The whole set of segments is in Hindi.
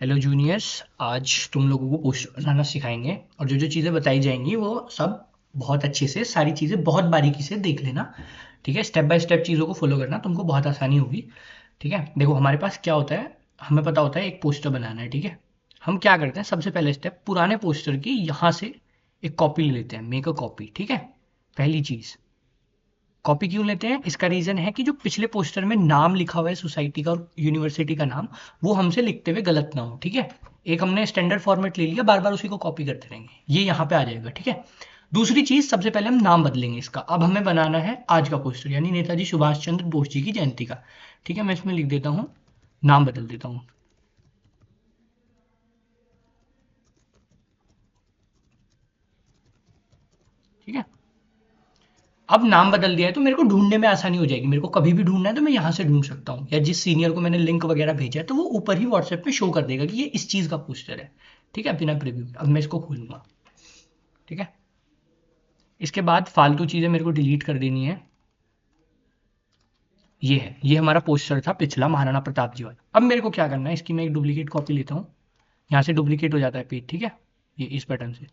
Hello juniors. आज तुम लोगों को पोस्टर बनाना सिखाएंगे और जो जो चीज़ें बताई जाएंगी वो सब बहुत अच्छे से, सारी चीज़ें बहुत बारीकी से देख लेना। ठीक है, स्टेप बाय स्टेप चीज़ों को फॉलो करना, तुमको बहुत आसानी होगी। ठीक है, देखो हमारे पास क्या होता है, हमें पता होता है एक पोस्टर बनाना है। ठीक है, हम क्या करते हैं, सबसे पहले स्टेप पुराने पोस्टर की यहाँ से एक कॉपी ले लेते हैं, मेक अ कॉपी। ठीक है, पहली चीज़ कॉपी क्यों लेते हैं, इसका रीजन है कि जो पिछले पोस्टर में नाम लिखा हुआ है सोसाइटी का और यूनिवर्सिटी का नाम, वो हमसे लिखते हुए गलत ना हो। ठीक है, एक हमने स्टैंडर्ड फॉर्मेट ले लिया, बार बार उसी को कॉपी करते रहेंगे, ये यहाँ पे आ जाएगा। ठीक है, दूसरी चीज, सबसे पहले हम नाम बदलेंगे इसका। अब हमें बनाना है आज का पोस्टर, यानी नेताजी सुभाष चंद्र बोस जी की जयंती का। ठीक है, मैं इसमें लिख देता हूँ, नाम बदल देता हूँ। ठीक है, अब नाम बदल दिया है तो मेरे को ढूंढने में आसानी हो जाएगी। मेरे को कभी भी ढूंढना है तो मैं यहाँ से ढूंढ सकता हूँ, या जिस सीनियर को मैंने लिंक वगैरह भेजा है तो वो ऊपर ही व्हाट्सएप पे शो कर देगा कि ये इस चीज़ का पोस्टर है। ठीक है, बिना प्रीव्यू। अब मैं इसको खोलूंगा। ठीक है, इसके बाद फालतू चीज़ें मेरे को डिलीट कर देनी है। ये है, ये हमारा पोस्टर था पिछला, महाराणा प्रताप जी वाला। अब मेरे को क्या करना है, इसकी मैं एक डुप्लीकेट कॉपी लेता हूँ। यहाँ से डुप्लीकेट हो जाता है पेज। ठीक है, ये इस बटन से,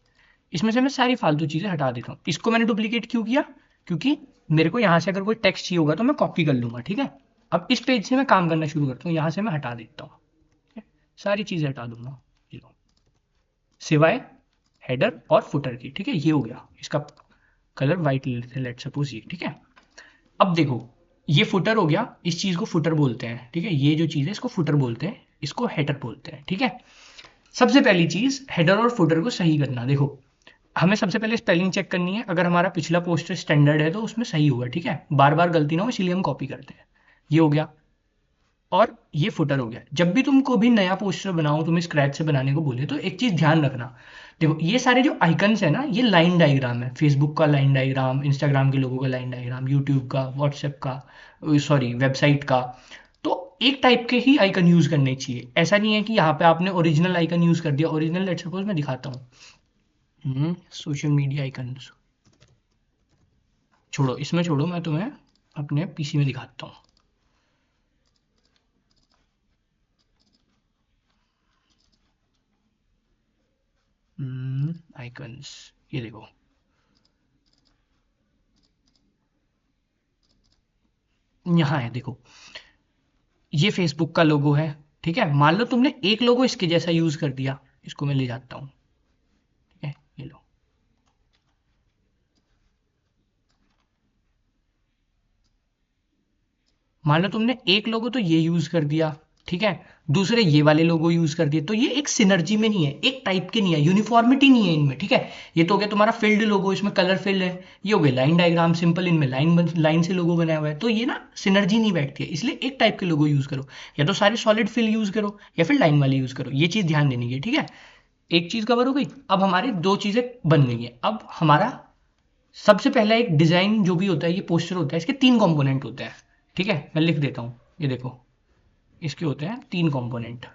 इसमें से मैं सारी फालतू चीज़ें हटा देता हूँ। इसको मैंने डुप्लीकेट क्यों किया, क्योंकि मेरे को यहाँ से अगर कोई टेक्स्ट चाहिए होगा तो मैं कॉपी कर लूंगा। ठीक है, अब इस पेज से मैं काम करना शुरू करता हूँ, यहाँ से मैं हटा देता हूँ। ठीक है, सारी चीज़ें हटा दूंगा, ये लो, सिवाय हेडर और फुटर की। ठीक है, ये हो गया, इसका कलर वाइट लेट सपोज ये। ठीक है, अब देखो, ये फुटर हो गया, इस चीज़ को फुटर बोलते हैं। ठीक है, ये जो चीज़ है इसको फुटर बोलते हैं, इसको हेडर बोलते हैं। ठीक है, सबसे पहली चीज़ हेडर और फुटर को सही करना। देखो, हमें सबसे पहले स्पेलिंग चेक करनी है, अगर हमारा पिछला पोस्टर स्टैंडर्ड है तो उसमें सही होगा। ठीक है, बार बार गलती ना हो, इसलिए हम कॉपी करते हैं। ये हो गया, और ये फुटर हो गया। जब भी तुमको भी नया पोस्टर बनाओ, तुम्हें स्क्रैच से बनाने को बोले, तो एक चीज ध्यान रखना। देखो, ये सारे जो आइकन्स है ना, ये लाइन डायग्राम है। फेसबुक का लाइन डायग्राम, इंस्टाग्राम के लोगों का लाइन डायग्राम, यूट्यूब का, व्हाट्सएप का, सॉरी वेबसाइट का। तो एक टाइप के ही आइकन यूज करने चाहिए। ऐसा नहीं है कि यहाँ पे आपने ओरिजिनल आइकन यूज कर दिया। ओरिजिनल लेट्स सपोज मैं दिखाता हूँ, सोशल मीडिया आइकन छोड़ो, इसमें छोड़ो, मैं तुम्हें अपने पीसी में दिखाता हूँ। आइकन्स, ये देखो, यहाँ है देखो, ये फेसबुक का लोगो है। ठीक है, मान लो तुमने एक लोगो इसके जैसा यूज कर दिया, इसको मैं ले जाता हूँ। ठीक है, ये लो, मान लो तुमने एक लोगो तो ये यूज कर दिया। ठीक है, दूसरे ये वाले लोगो यूज कर दिए, तो ये एक सिनर्जी में नहीं है, एक टाइप के नहीं है, यूनिफॉर्मिटी नहीं है इनमें। ठीक है, ये तो हो गया तुम्हारा फील्ड लोगो, इसमें कलर फिल है। ये हो गया लाइन डायग्राम सिंपल, इनमें लाइन से लोगो बनाया हुआ है, तो ये ना सिनर्जी नहीं बैठती है, इसलिए एक टाइप के लोगो यूज करो। या तो सारे सॉलिड फिल यूज करो, या फिर लाइन वाले यूज करो, ये चीज ध्यान देनी है। ठीक है, एक चीज कवर हो गई। अब हमारी दो चीजें बन गई हैं। अब हमारा सबसे पहला एक डिजाइन जो भी होता है, ये पोस्टर होता है, इसके तीन कंपोनेंट होते हैं। ठीक है, मैं लिख देता हूं, ये देखो, इसके होते हैं तीन कंपोनेंट।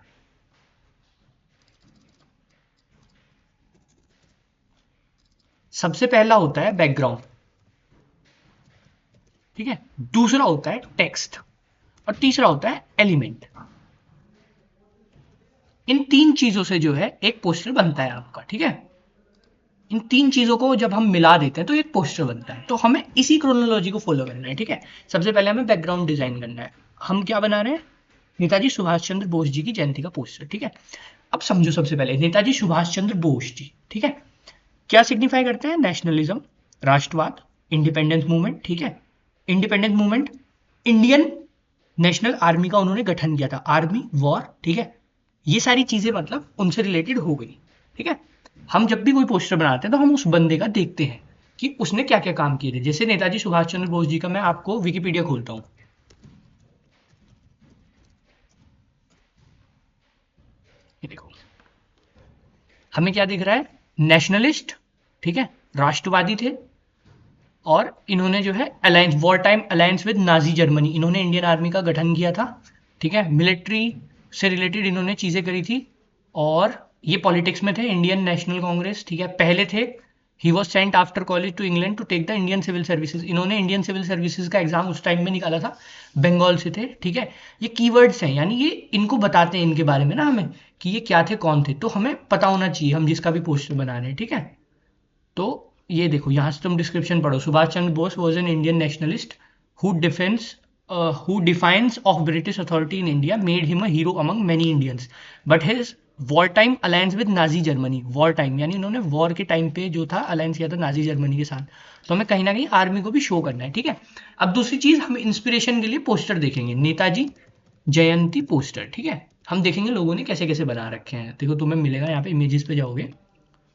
सबसे पहला होता है बैकग्राउंड। ठीक है, दूसरा होता है टेक्स्ट, और तीसरा होता है एलिमेंट। इन तीन चीजों से जो है एक पोस्टर बनता है आपका। ठीक है, इन तीन चीजों को जब हम मिला देते हैं तो एक पोस्टर बनता है। तो हमें इसी क्रोनोलॉजी को फॉलो करना है। ठीक है, सबसे पहले हमें बैकग्राउंड डिजाइन करना है। हम क्या बना रहे हैं, नेताजी सुभाष चंद्र बोस जी की जयंती का पोस्टर। ठीक है, अब समझो, सबसे पहले नेताजी सुभाष चंद्र बोस जी, ठीक है, क्या सिग्निफाई करते हैं, नेशनलिज्म, राष्ट्रवाद, इंडिपेंडेंस मूवमेंट। ठीक है, independence movement, Indian national army का उन्होंने गठन किया था, आर्मी वॉर। ठीक है, ये सारी चीजें मतलब उनसे रिलेटेड हो गई। ठीक है, हम जब भी कोई पोस्टर बनाते हैं तो हम उस बंदे का देखते हैं कि उसने क्या क्या काम किए थे। जैसे नेताजी सुभाष चंद्र बोस जी का मैं आपको विकिपीडिया खोलता हूँ, ये देखो, हमें क्या दिख रहा है, नेशनलिस्ट। ठीक है, राष्ट्रवादी थे, और इन्होंने जो है alliance, war time alliance with Nazi Germany, इन्होंने इंडियन आर्मी का गठन किया था। ठीक है, मिलिट्री से रिलेटेड इन्होंने चीजें करी थी, और ये पॉलिटिक्स में थे, इंडियन नेशनल कांग्रेस। ठीक है, पहले थे, he was sent after college to England to take the Indian civil services, इन्होंने इंडियन सिविल सर्विसेज का एग्जाम उस टाइम में निकाला था, बंगाल से थे। ठीक है, ये कीवर्ड्स हैं, यानी ये इनको बताते हैं इनके बारे में ना हमें, कि ये क्या थे कौन थे, तो हमें पता होना चाहिए हम जिसका भी पोस्टर बना रहे हैं, ठीक है। तो ये देखो यहाँ से तुम डिस्क्रिप्शन पढ़ो, Subhash Chandra Bose was an Indian nationalist who defence who defiance of British authority in India made him a hero among many Indians, but his wartime alliance with Nazi Germany, wartime यानी उन्होंने वॉर के टाइम पे जो था अलायंस किया था नाजी जर्मनी के साथ, तो हमें कहीं ना कहीं आर्मी को भी शो करना है, ठीक है। अब दूसरी चीज हम इंस्पिरेशन के लिए पोस्टर देखेंगे, नेताजी जयंती पोस्टर, ठीक है। हम देखेंगे लोगों ने कैसे कैसे बना रखे हैं, देखो तुम्हें मिलेगा यहाँ पे इमेजेस पे जाओगे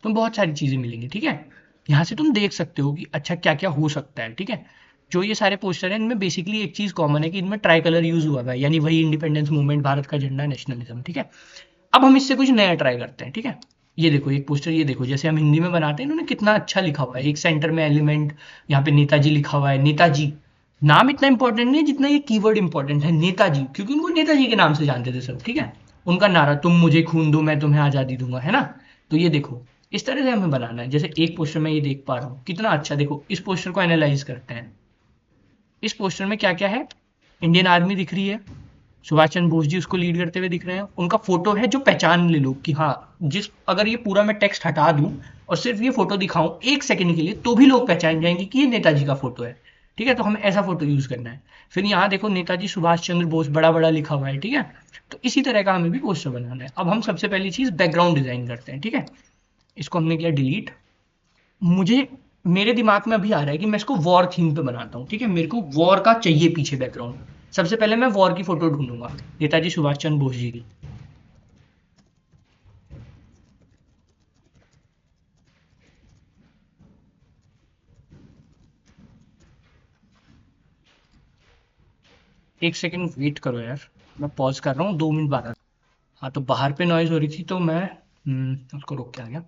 तुम बहुत सारी चीजें मिलेंगी, ठीक है। यहाँ से तुम देख सकते हो कि अच्छा क्या क्या हो सकता है, ठीक है। जो ये सारे पोस्टर हैं इनमें बेसिकली एक चीज कॉमन है कि इनमें ट्राई कलर यूज हुआ है, यानी वही इंडिपेंडेंस मूवमेंट, भारत का झंडा, नेशनलिज्म, ठीक है। अब हम इससे कुछ नया ट्राई करते हैं, ठीक है। ये देखो एक पोस्टर, ये देखो जैसे हम हिंदी में बनाते हैं, इन्होंने कितना अच्छा लिखा हुआ है, एक सेंटर में एलिमेंट, यहाँ पे नेताजी लिखा हुआ है। नेताजी नाम इतना इंपॉर्टेंट नहीं है जितना ये कीवर्ड इंपॉर्टेंट है, नेताजी, क्योंकि उनको नेताजी के नाम से जानते थे सब, ठीक है। उनका नारा, तुम मुझे खून दो मैं तुम्हें आजादी दूंगा, है ना। तो ये देखो इस तरह से हमें बनाना है। जैसे एक पोस्टर में ये देख पा रहा हूँ कितना अच्छा, देखो इस पोस्टर को एनालाइज करते हैं। इस पोस्टर में क्या क्या है, इंडियन आर्मी दिख रही है, सुभाष चंद्र बोस जी उसको लीड करते हुए दिख रहे हैं, उनका फोटो है जो पहचान ले लो कि हाँ, जिस अगर ये पूरा मैं टेक्स्ट हटा दूं और सिर्फ ये फोटो दिखाऊं एक सेकंड के लिए तो भी लोग पहचान जाएंगे कि ये नेताजी का फोटो है, ठीक है। तो हमें ऐसा फोटो यूज करना है। फिर यहाँ देखो नेताजी सुभाष चंद्र बोस बड़ा बड़ा लिखा हुआ है, ठीक है। तो इसी तरह का हमें भी पोस्टर बनाना है। अब हम सबसे पहली चीज बैकग्राउंड डिजाइन करते हैं, ठीक है। इसको हमने किया डिलीट। मुझे मेरे दिमाग में अभी आ रहा है कि मैं इसको वॉर थीम पे बनाता हूँ, ठीक है। मेरे को वॉर का चाहिए पीछे बैकग्राउंड। सबसे पहले मैं वॉर की फोटो ढूंढूंगा, नेताजी सुभाष चंद्र बोस जी की। एक सेकंड वेट करो यार, मैं पॉज कर रहा हूँ, 2 मिनट बाद हाँ, तो बाहर पे नॉइज हो रही थी तो मैं उसको रोक के आ गया।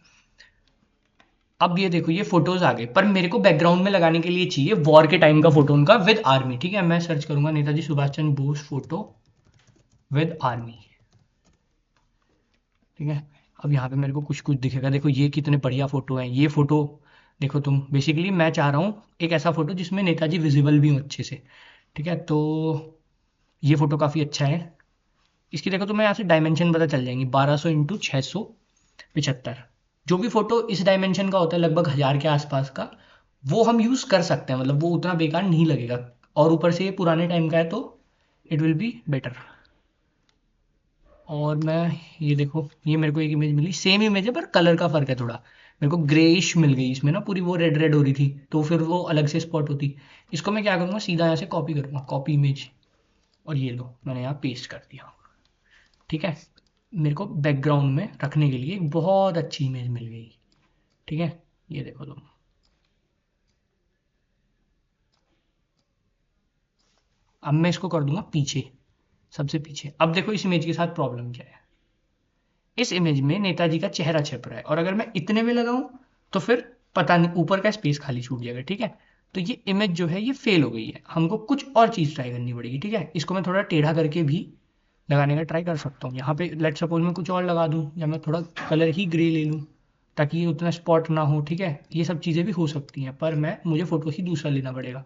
अब ये देखो ये फोटोज आ गए, पर मेरे को बैकग्राउंड में लगाने के लिए चाहिए वॉर के टाइम का फोटो उनका विद आर्मी, ठीक है। मैं सर्च करूंगा Netaji Subhash Chandra Bose photo with army, ठीक है। अब यहाँ पे मेरे को कुछ कुछ दिखेगा, देखो ये कितने बढ़िया फोटो हैं। ये फोटो देखो तुम, बेसिकली मैं चाह रहा हूँ एक ऐसा फोटो जिसमें नेताजी विजिबल भी हो अच्छे से, ठीक है। तो ये फोटो काफ़ी अच्छा है। इसकी देखो तुम्हें यहाँ से डायमेंशन पता चल जाएंगी, 1200 × 675। जो भी फोटो इस डायमेंशन का होता है लगभग 1000 के आसपास का, वो हम यूज़ कर सकते हैं, मतलब वो उतना बेकार नहीं लगेगा। और ऊपर से ये पुराने टाइम का है तो इट विल बी बेटर। और मैं ये देखो ये मेरे को एक इमेज मिली, सेम इमेज है पर कलर का फर्क है थोड़ा। मेरे को ग्रेइश मिल गई इसमें ना, पूरी वो रेड रेड हो रही थी तो फिर वो अलग से स्पॉट होती। इसको मैं क्या करूँगा, सीधा यहाँ से कॉपी करूँगा, कॉपी इमेज, और ये लो मैंने यहाँ पेस्ट कर दिया, ठीक है। मेरे को बैकग्राउंड में रखने के लिए एक बहुत अच्छी इमेज मिल गई, ठीक है। ये देखो तुम, अब मैं इसको कर दूंगा पीछे, सबसे पीछे। अब देखो इस इमेज के साथ प्रॉब्लम क्या है, इस इमेज में नेताजी का चेहरा छिप रहा है, और अगर मैं इतने में लगाऊं तो फिर पता नहीं ऊपर का स्पेस खाली छूट जाएगा, ठीक है। तो ये इमेज जो है ये फेल हो गई है, हमको कुछ और चीज़ ट्राई करनी पड़ेगी, ठीक है। इसको मैं थोड़ा टेढ़ा करके भी लगाने का ट्राई कर सकता हूँ। यहाँ पे लेट सपोज मैं कुछ और लगा दूँ, या मैं थोड़ा कलर ही ग्रे ले लूँ ताकि ये उतना स्पॉट ना हो, ठीक है। ये सब चीज़ें भी हो सकती हैं, पर मुझे फ़ोटो ही दूसरा लेना पड़ेगा।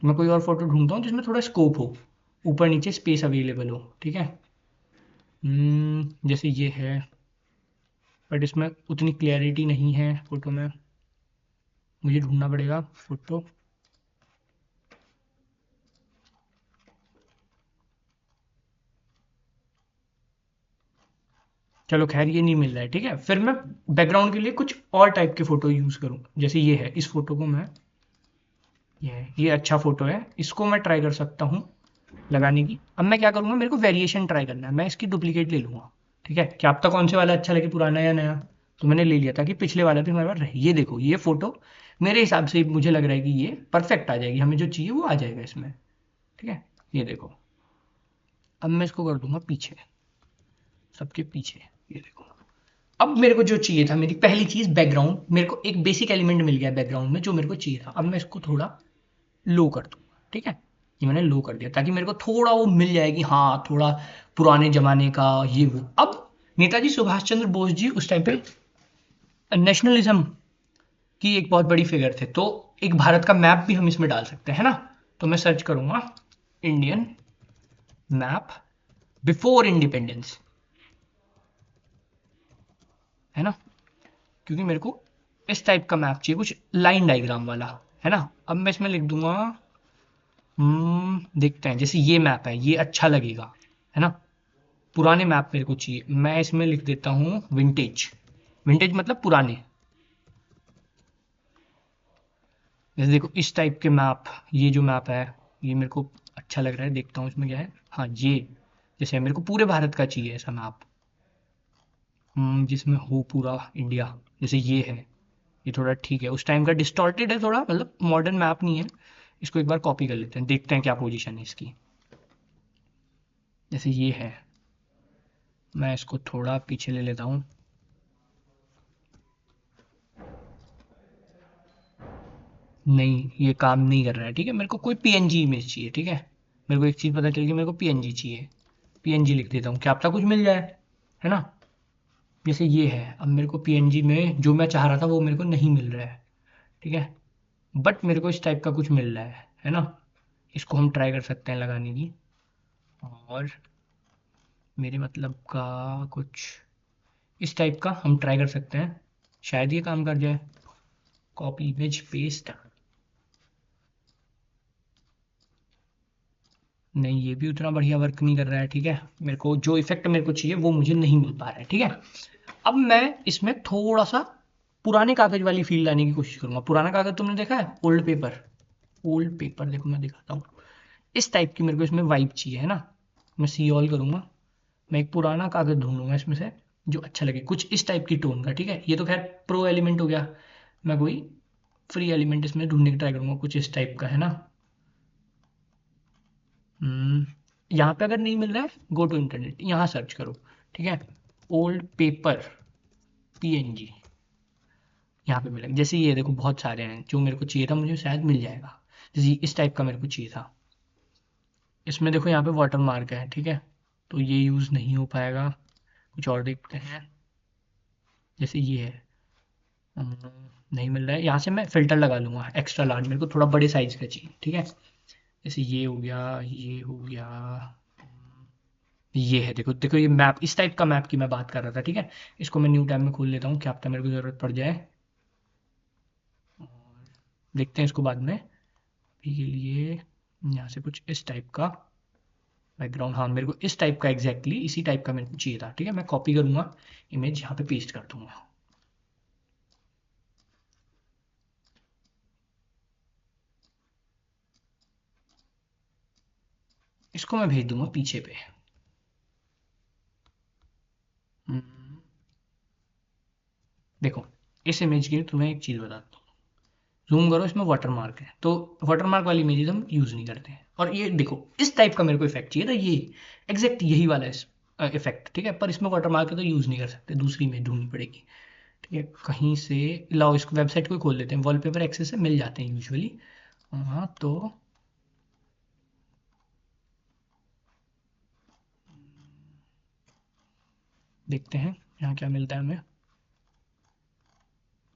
तो मैं कोई और फोटो ढूंढता हूँ जिसमें थोड़ा स्कोप हो, ऊपर नीचे स्पेस अवेलेबल हो, ठीक है। जैसे ये है, बट इसमें उतनी क्लैरिटी नहीं है फोटो में, मुझे ढूंढना पड़ेगा फोटो। चलो खैर ये नहीं मिल रहा है, ठीक है। फिर मैं बैकग्राउंड के लिए कुछ और टाइप के फोटो यूज करूँ, जैसे ये है, इस फोटो को मैं, ये अच्छा फोटो है, इसको मैं ट्राई कर सकता हूँ लगाने की। अब मैं क्या करूँगा, मेरे को वेरिएशन ट्राई करना है, मैं इसकी डुप्लीकेट ले लूँगा, ठीक है। क्या पता कौन से वाला अच्छा लगे, पुराना या नया। तो मैंने ले लिया ताकि पिछले वाला भी हमारे पास रहे। ये देखो ये फोटो मेरे हिसाब से मुझे लग रहा है कि ये परफेक्ट आ जाएगी, हमें जो चाहिए वो आ जाएगा इसमें, ठीक है। ये देखो अब मैं इसको कर दूंगा पीछे, सबके पीछे, ये देखो। अब मेरे को जो चाहिए था, मेरी पहली चीज बैकग्राउंड, मेरे को एक बेसिक एलिमेंट मिल गया बैकग्राउंड में जो मेरे को चाहिए था। अब मैं इसको थोड़ा लो कर दूंगा, ठीक है। ये मैंने लो कर दिया ताकि मेरे को थोड़ा वो मिल जाए कि हाँ थोड़ा पुराने जमाने का ये वो। अब नेताजी सुभाष चंद्र बोस जी उस टाइम पे नेशनलिज्म की एक बहुत बड़ी फिगर थे, तो एक भारत का मैप भी हम इसमें डाल सकते हैं ना। तो मैं सर्च करूंगा इंडियन मैप बिफोर इंडिपेंडेंस, है ना, क्योंकि मेरे को इस टाइप का मैप चाहिए, कुछ लाइन डायग्राम वाला, है ना। अब मैं इसमें लिख दूंगा, देखते हैं, जैसे ये मैप है, ये अच्छा लगेगा, है ना। पुराने मैप मेरे को चाहिए, मैं इसमें लिख देता हूँ विंटेज। विंटेज मतलब पुराने। जैसे देखो इस टाइप के मैप, ये जो मैप है ये मेरे को अच्छा लग रहा है, देखता हूँ इसमें क्या है। हाँ ये, जैसे मेरे को पूरे भारत का चाहिए ऐसा मैप, जिसमें हो पूरा इंडिया, जैसे ये है। ये थोड़ा ठीक है, उस टाइम का डिस्टॉर्टेड है थोड़ा, मतलब मॉडर्न मैप नहीं है। इसको एक बार कॉपी कर लेते हैं, देखते हैं क्या पोजीशन है इसकी। जैसे ये है, मैं इसको थोड़ा पीछे ले लेता हूँ। नहीं ये काम नहीं कर रहा है, ठीक है, मेरे को कोई पीएनजी इमेज चाहिए, ठीक है। मेरे को एक चीज़ पता चल गई, मेरे को पीएनजी चाहिए। पीएनजी लिख देता हूँ, क्या पता कुछ मिल जाए, है ना। जैसे ये है, अब मेरे को पीएनजी में जो मैं चाह रहा था वो मेरे को नहीं मिल रहा है, ठीक है। बट मेरे को इस टाइप का कुछ मिल रहा है ना। इसको हम ट्राई कर सकते हैं लगाने की, और मेरे मतलब का कुछ इस टाइप का हम ट्राई कर सकते हैं, शायद ये काम कर जाए। कॉपी इमेज पेस्ट, नहीं ये भी उतना बढ़िया वर्क नहीं कर रहा है, ठीक है। मेरे को जो इफेक्ट मेरे को चाहिए वो मुझे नहीं मिल पा रहा है, ठीक है। अब मैं इसमें थोड़ा सा पुराने कागज वाली फील लाने की कोशिश करूंगा। पुराना कागज तुमने देखा है, ओल्ड पेपर। ओल्ड पेपर देखो मैं दिखाता हूँ, इस टाइप की मेरे को इसमें वाइब चाहिए, है ना। मैं सी ऑल करूंगा, मैं एक पुराना कागज ढूंढूंगा इसमें से जो अच्छा लगे, कुछ इस टाइप की टोन का, ठीक है। ये तो खैर प्रो एलिमेंट हो गया, मैं कोई फ्री एलिमेंट इसमें ढूंढने की ट्राई करूंगा, कुछ इस टाइप का, है ना। हम्म, यहाँ पे अगर नहीं मिल रहा है, गो टू इंटरनेट, यहाँ सर्च करो, ठीक है। ओल्ड पेपर पीएनजी, यहाँ पे मिलेगा। जैसे ये देखो बहुत सारे हैं, जो मेरे को चाहिए था मुझे शायद मिल जाएगा। जैसे इस टाइप का मेरे को चाहिए था। इसमें देखो यहाँ पे वाटर मार्क है, ठीक है, तो ये यूज़ नहीं हो पाएगा। कुछ और देखते हैं, जैसे ये है, नहीं मिल रहा है। यहाँ से मैं फिल्टर लगा लूंगा एक्स्ट्रा लार्ज, मेरे को थोड़ा बड़े साइज का चाहिए, ठीक है। जैसे ये हो गया, ये हो गया, ये है, देखो देखो ये मैप, इस टाइप का मैप की मैं बात कर रहा था, ठीक है। इसको मैं न्यू टैब में खोल लेता हूँ, क्या पता मेरे को ज़रूरत पड़ जाए, देखते हैं इसको बाद में। अभी के लिए यहाँ से कुछ इस टाइप का बैकग्राउंड, हाँ मेरे को इस टाइप का एग्जैक्टली इसी टाइप का मेरे को चाहिए था, ठीक है। मैं कॉपी करूँगा, इमेज यहाँ पे पेस्ट कर दूंगा। इसको मैं भेज दूंगा पीछे पे। हम्म, देखो इस इमेज की तुम्हें एक चीज़ बताता हूँ, जूम करो, इसमें वाटर मार्क है, तो वाटर मार्क वाली इमेजेस हम यूज़ नहीं करते हैं। और ये देखो इस टाइप का मेरे को इफेक्ट चाहिए था, ये एग्जैक्ट यही वाला इफेक्ट, ठीक है। पर इसमें वाटर मार्क है तो यूज़ नहीं कर सकते, दूसरी इमेज ढूंढनी पड़ेगी, ठीक है। कहीं से लाओ, इसको वेबसाइट को खोल लेते हैं, वॉलपेपर एक्सेस से मिल जाते हैं यूजुअली। हाँ तो देखते हैं यहाँ क्या मिलता है हमें।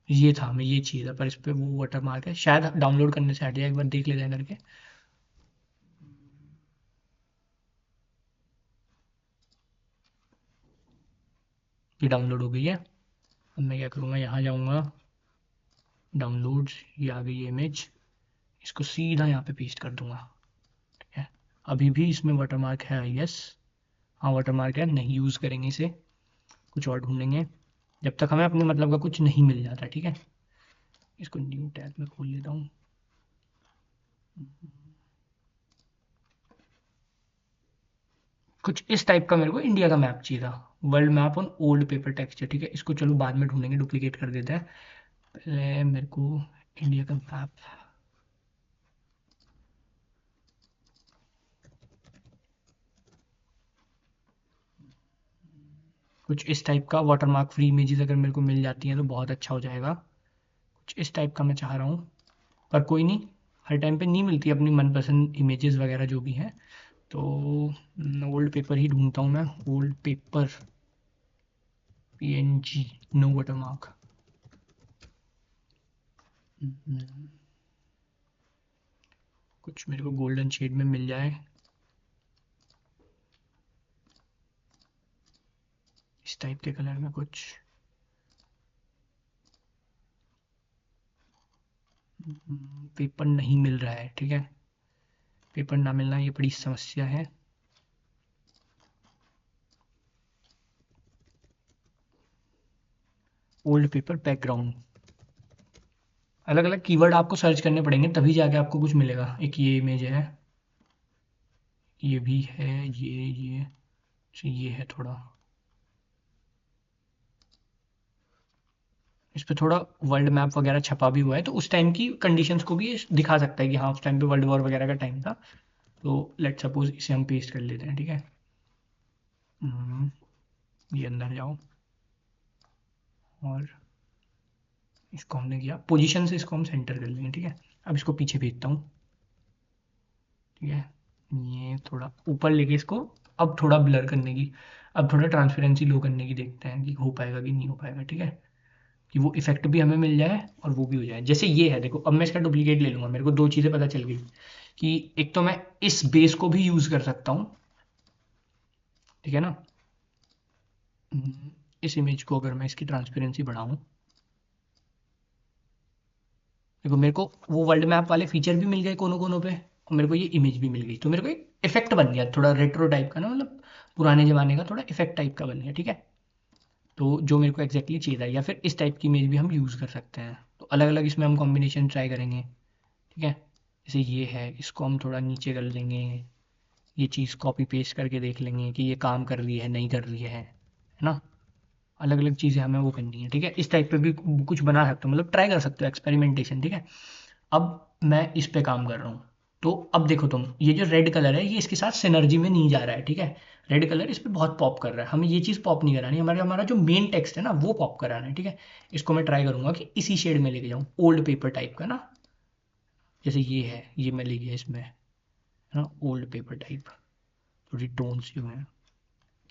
ये था, हमें ये चाहिए था, पर इस पे वो वाटर मार्क है, शायद डाउनलोड करने से हट जाए, एक बार देख लेते हैं करके। ये डाउनलोड हो गई है। अब मैं क्या करूँगा, यहाँ जाऊँगा, डाउनलोड्स, ये आ गई इमेज, इसको सीधा यहाँ पे पेस्ट कर दूंगा, ठीक है। अभी भी इसमें वाटरमार्क है आई गेस, हाँ वाटरमार्क है, नहीं यूज़ करेंगे इसे, कुछ और ढूंढेंगे जब तक हमें अपने मतलब का कुछ नहीं मिल जाता, ठीक है। इसको न्यू टैब में खोल लेता हूँ। कुछ इस टाइप का मेरे को इंडिया का मैप चाहिए था, world map on old paper texture, ठीक है। इसको चलो बाद में ढूंढेंगे, डुप्लीकेट कर देते हैं, पहले मेरे को इंडिया का मैप। कुछ इस टाइप का वाटरमार्क फ्री इमेजेस अगर मेरे को मिल जाती हैं तो बहुत अच्छा हो जाएगा। कुछ इस टाइप का मैं चाह रहा हूँ, पर कोई नहीं, हर टाइम पे नहीं मिलती अपनी मनपसंद इमेजेस वगैरह जो भी हैं, तो ओल्ड पेपर ही ढूंढता हूँ मैं, old paper PNG, no watermark. कुछ मेरे को गोल्डन शेड में मिल जाए, इस टाइप के कलर में कुछ, पेपर नहीं मिल रहा है, ठीक है। पेपर ना मिलना ये बड़ी समस्या है। ओल्ड पेपर बैकग्राउंड, अलग अलग कीवर्ड आपको सर्च करने पड़ेंगे तभी जाके आपको कुछ मिलेगा। एक ये इमेज है, ये भी है, ये अच्छा, ये है थोड़ा, इस पे थोड़ा वर्ल्ड मैप वगैरह छपा भी हुआ है, तो उस टाइम की कंडीशंस को भी ये दिखा सकता है कि हाँ उस टाइम पे वर्ल्ड वॉर वगैरह का टाइम था। तो लेट सपोज इसे हम पेस्ट कर लेते हैं, ठीक है। हम्म, ये अंदर जाओ, और इसको हमने किया पोजीशन से, इसको हम सेंटर कर लेंगे, ठीक है। अब इसको पीछे भेजता हूँ, ठीक है। ये थोड़ा ऊपर लेके इसको, अब थोड़ा ब्लर करने की, अब थोड़ा ट्रांसपेरेंसी लो करने की देखते हैं कि हो पाएगा कि नहीं हो पाएगा, ठीक है। कि वो इफेक्ट भी हमें मिल जाए और वो भी हो जाए। जैसे ये है, देखो अब मैं इसका डुप्लीकेट ले लूंगा, मेरे को दो चीज़ें पता चल गई कि एक तो मैं इस बेस को भी यूज़ कर सकता हूँ, ठीक है ना। इस इमेज को अगर मैं इसकी ट्रांसपेरेंसी बढ़ाऊँ, देखो मेरे को वो वर्ल्ड मैप वाले फीचर भी मिल गए कोनों कोनों पे, और मेरे को ये इमेज भी मिल गई, तो मेरे को एक इफेक्ट बन गया थोड़ा रेट्रो टाइप का ना, मतलब पुराने जमाने का थोड़ा इफेक्ट टाइप का बन गया, ठीक है। तो जो मेरे को एग्जैक्टली चाहिए था, या फिर इस टाइप की इमेज भी हम यूज़ कर सकते हैं, तो अलग अलग इसमें हम कॉम्बिनेशन ट्राई करेंगे, ठीक है। जैसे ये है, इसको हम थोड़ा नीचे कर लेंगे, ये चीज़ कॉपी पेस्ट करके देख लेंगे कि ये काम कर रही है नहीं कर रही है ना। अलग अलग चीज़ें हमें वो करनी है, ठीक है। इस टाइप पे भी कुछ बना सकते हो, मतलब ट्राई कर सकते हो, एक्सपेरिमेंटेशन, ठीक है। अब मैं इस पे काम कर रहा हूँ, तो अब देखो तुम, ये जो रेड कलर है ये इसके साथ सिनर्जी में नहीं जा रहा है, ठीक है। रेड कलर इस पे बहुत पॉप कर रहा है, हमें ये चीज़ पॉप नहीं करानी, हमारा हमारा जो मेन टेक्स्ट है ना वो पॉप कराना है, ठीक है। इसको मैं ट्राई करूंगा कि इसी शेड में लेके जाऊँ, ओल्ड पेपर टाइप का ना। जैसे ये है, ये मैं ले गया इसमें, है ना, ओल्ड पेपर टाइप, थोड़ी टोन्स जो है।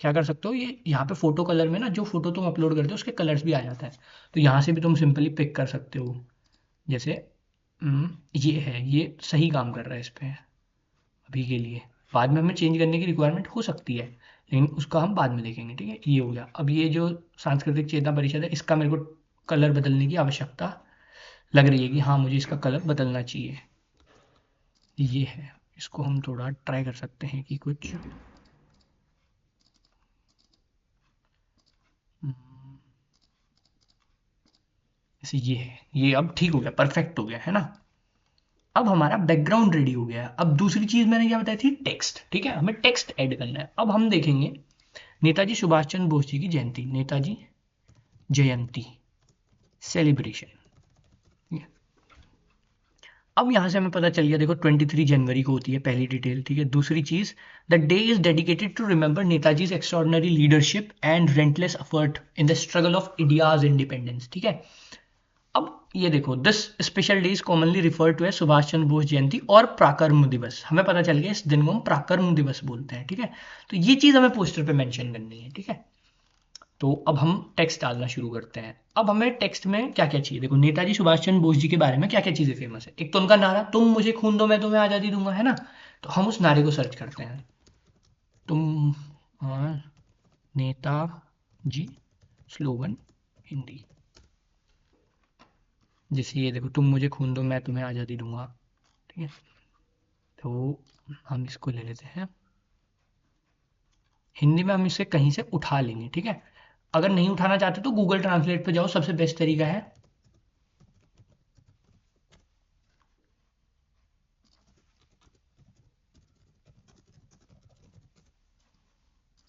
क्या कर सकते हो, ये यहाँ पे फोटो कलर में ना, जो फोटो तुम अपलोड करते हो उसके कलर्स भी आ जाता है, तो यहाँ से भी तुम सिंपली पिक कर सकते हो। जैसे ये है, ये सही काम कर रहा है इस पे अभी के लिए। बाद में हमें चेंज करने की रिक्वायरमेंट हो सकती है, लेकिन उसका हम बाद में देखेंगे, ठीक है। ये हो गया। अब ये जो सांस्कृतिक चेतना परिषद है, इसका मेरे को कलर बदलने की आवश्यकता लग रही है कि हाँ मुझे इसका कलर बदलना चाहिए। ये है, इसको हम थोड़ा ट्राई कर सकते हैं कि कुछ जैसे ये है, ये अब ठीक हो गया, परफेक्ट हो गया, है ना। अब हमारा बैकग्राउंड रेडी हो गया। अब दूसरी चीज मैंने क्या बताई थी, टेक्स्ट, ठीक है, हमें टेक्स्ट ऐड करना है। अब हम देखेंगे नेताजी सुभाष चंद्र बोस जी की जयंती, नेताजी जयंती सेलिब्रेशन। अब यहां से हमें पता चल गया, देखो 23 जनवरी को होती है पहली डिटेल, ठीक है। दूसरी चीज, the day is dedicated to remember Netaji's extraordinary leadership and relentless effort in the struggle of India's independence, ठीक है। अब ये देखो, this special day is commonly refer to as Subhash Chandra Bose Jayanti और पराक्रम दिवस। हमें पता चल गया इस दिन को हम पराक्रम दिवस बोलते हैं, ठीक है। तो ये चीज हमें पोस्टर पे मेंशन करनी है, ठीक है। तो अब हम टेक्स्ट डालना शुरू करते हैं। अब हमें टेक्स्ट में क्या क्या चाहिए, देखो नेताजी सुभाष चंद्र बोस जी के बारे में क्या क्या चीजें फेमस है। एक तो उनका नारा, तुम मुझे खून दो मैं तुम्हें आजादी दूंगा, है ना। तो हम उस नारे को सर्च करते हैं, तुम नेताजी स्लोगन हिंदी। जैसे ये देखो, तुम मुझे खून दो मैं तुम्हें आजादी दूंगा, ठीक है। तो हम इसको ले लेते हैं, हिंदी में हम इसे कहीं से उठा लेंगे, ठीक है। अगर नहीं उठाना चाहते तो गूगल ट्रांसलेट पे जाओ, सबसे बेस्ट तरीका है।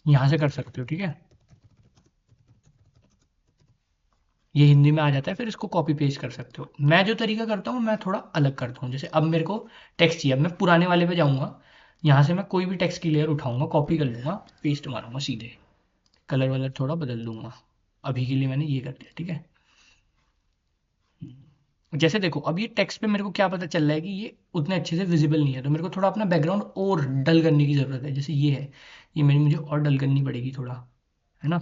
यहां से कर सकते हो, ठीक है। ये हिंदी में आ जाता है, फिर इसको कॉपी पेस्ट कर सकते हो। मैं जो तरीका करता हूँ मैं थोड़ा अलग करता हूँ। जैसे अब मेरे को टेक्स्ट चाहिए, अब मैं पुराने वाले पे जाऊंगा, यहाँ से मैं कोई भी टेक्स्ट की लेयर उठाऊंगा, कॉपी कर लूंगा, पेस्ट मारूंगा सीधे, कलर वलर थोड़ा बदल दूंगा। अभी के लिए मैंने ये कर दिया, ठीक है। जैसे देखो, अब ये टेक्स्ट पे मेरे को क्या पता चल रहा है कि ये उतने अच्छे से विजिबल नहीं है, तो मेरे को थोड़ा अपना बैकग्राउंड और डल करने की जरूरत है। जैसे ये है, ये मेरी मुझे और डल करनी पड़ेगी थोड़ा, है ना,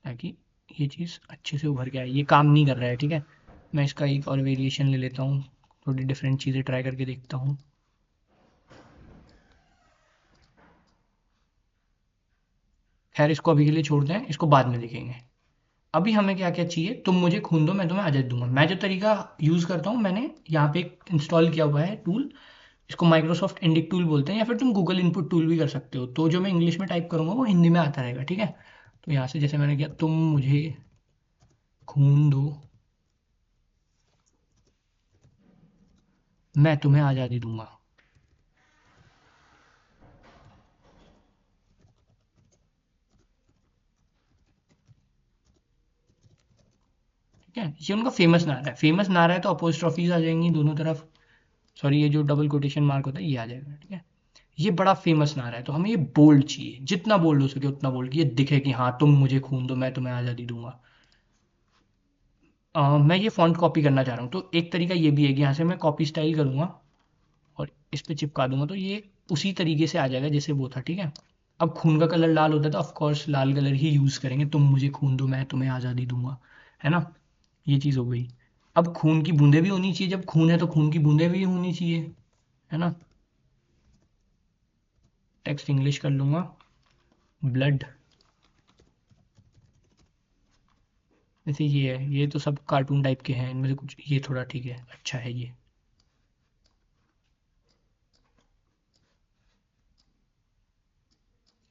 ताकि ये चीज़ अच्छे से उभर के आए। ये काम नहीं कर रहा है, ठीक है। मैं इसका एक और वेरिएशन ले लेता हूँ, थोड़ी डिफरेंट चीज़ें ट्राई करके देखता हूँ। खैर इसको अभी के लिए छोड़ दें, इसको बाद में देखेंगे। अभी हमें क्या क्या चाहिए, तुम मुझे खून दो मैं तुम्हें आज़ादी दूंगा। मैं जो तरीका यूज़ करता हूँ, मैंने यहाँ पे एक इंस्टॉल किया हुआ है टूल, इसको माइक्रोसॉफ्ट इंडिक टूल बोलते हैं, या फिर तुम गूगल इनपुट टूल भी कर सकते हो। तो जो मैं इंग्लिश में टाइप करूंगा वो हिंदी में आता रहेगा, ठीक है। तो यहाँ से जैसे मैंने किया, तुम मुझे खून दो मैं तुम्हें आज़ादी दूंगा। ठीक है, ये उनका फेमस नारा है। फेमस नारा है तो अपोस्ट्रॉफीज आ जाएंगी दोनों तरफ, सॉरी ये जो डबल कोटेशन मार्क होता है ये आ जाएगा, ठीक है। ये बड़ा फेमस नारा है, तो हमें ये बोल्ड चाहिए, जितना बोल्ड हो सके उतना बोल्ड, कि ये दिखे कि हाँ तुम मुझे खून दो मैं तुम्हें आज़ादी दूंगा। मैं ये फॉन्ट कॉपी करना चाह रहा हूँ, तो एक तरीका ये भी है कि यहाँ से मैं कॉपी स्टाइल करूँगा और इस पे चिपका दूंगा, तो ये उसी तरीके से आ जाएगा जैसे वो था, ठीक है। अब खून का कलर लाल होता है तो ऑफकोर्स लाल कलर ही यूज़ करेंगे, तुम मुझे खून दो मैं तुम्हें आज़ादी दूंगा, है ना। ये चीज़ हो गई। अब खून की बूंदें भी होनी चाहिए, जब खून है तो खून की बूंदें भी होनी चाहिए, है ना। टेक्स्ट इंग्लिश कर लूंगा, ब्लड। जैसे ये है, ये तो सब कार्टून टाइप के हैं, इनमें से कुछ ये थोड़ा ठीक है, अच्छा है ये।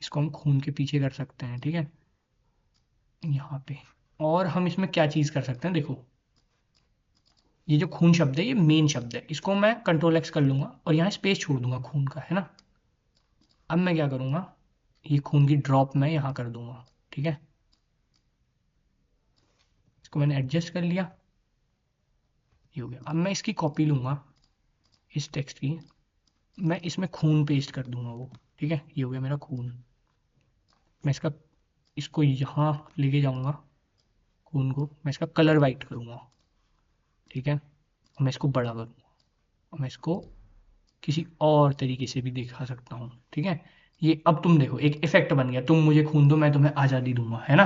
इसको हम खून के पीछे कर सकते हैं, ठीक है, यहाँ पे। और हम इसमें क्या चीज़ कर सकते हैं, देखो ये जो खून शब्द है ये मेन शब्द है, इसको मैं कंट्रोल एक्स कर लूंगा और यहाँ स्पेस छोड़ दूंगा खून का, है ना। अब मैं क्या करूंगा, ये खून की ड्रॉप मैं यहाँ कर दूंगा, ठीक है। इसको मैंने एडजस्ट कर लिया, ये हो गया। अब मैं इसकी कॉपी लूंगा इस टेक्स्ट की, मैं इसमें खून पेस्ट कर दूंगा वो, ठीक है, ये हो गया मेरा खून। मैं इसको यहाँ लेके जाऊंगा, खून को मैं इसका कलर वाइट करूंगा, ठीक है। और मैं इसको बड़ा करूंगा और मैं इसको किसी और तरीके से भी दिखा सकता हूँ, ठीक है। ये अब तुम देखो एक इफेक्ट बन गया, तुम मुझे खून दो मैं तुम्हें आज़ादी दूंगा, है ना।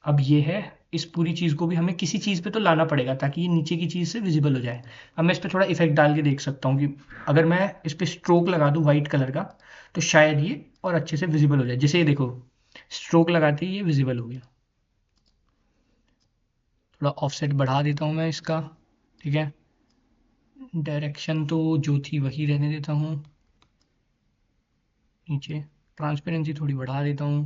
अब ये है, इस पूरी चीज़ को भी हमें किसी चीज़ पे तो लाना पड़ेगा ताकि ये नीचे की चीज़ से विजिबल हो जाए। अब मैं इस पर थोड़ा इफेक्ट डाल के देख सकता हूँ कि अगर मैं इस पर स्ट्रोक लगा दूँ वाइट कलर का, तो शायद ये और अच्छे से विजिबल हो जाए। जैसे ये देखो, स्ट्रोक लगाते ही ये विजिबल हो गया। थोड़ा ऑफसेट बढ़ा देता हूँ मैं इसका, ठीक है। डायरेक्शन तो जो थी वही रहने देता हूँ, नीचे ट्रांसपेरेंसी थोड़ी बढ़ा देता हूँ,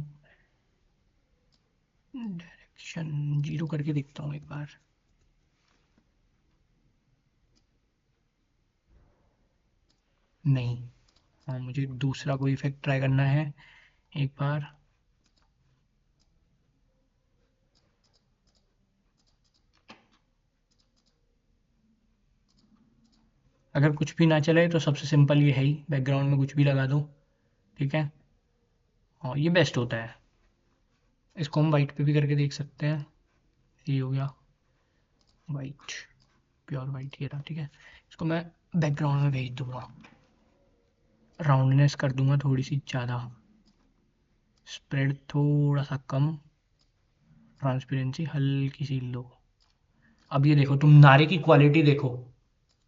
डायरेक्शन 0 करके देखता हूँ एक बार। नहीं, हाँ मुझे दूसरा कोई इफेक्ट ट्राई करना है एक बार। अगर कुछ भी ना चले तो सबसे सिंपल ये है ही, बैकग्राउंड में कुछ भी लगा दो, ठीक है। हाँ ये बेस्ट होता है। इसको हम वाइट पे भी करके देख सकते हैं, ये हो गया वाइट, प्योर वाइट ये रहा, ठीक है। इसको मैं बैकग्राउंड में भेज दूंगा, राउंडनेस कर दूंगा थोड़ी सी ज़्यादा, स्प्रेड थोड़ा सा कम, ट्रांसपेरेंसी हल्की सी लो। अब ये देखो, तुम नारे की क्वालिटी देखो,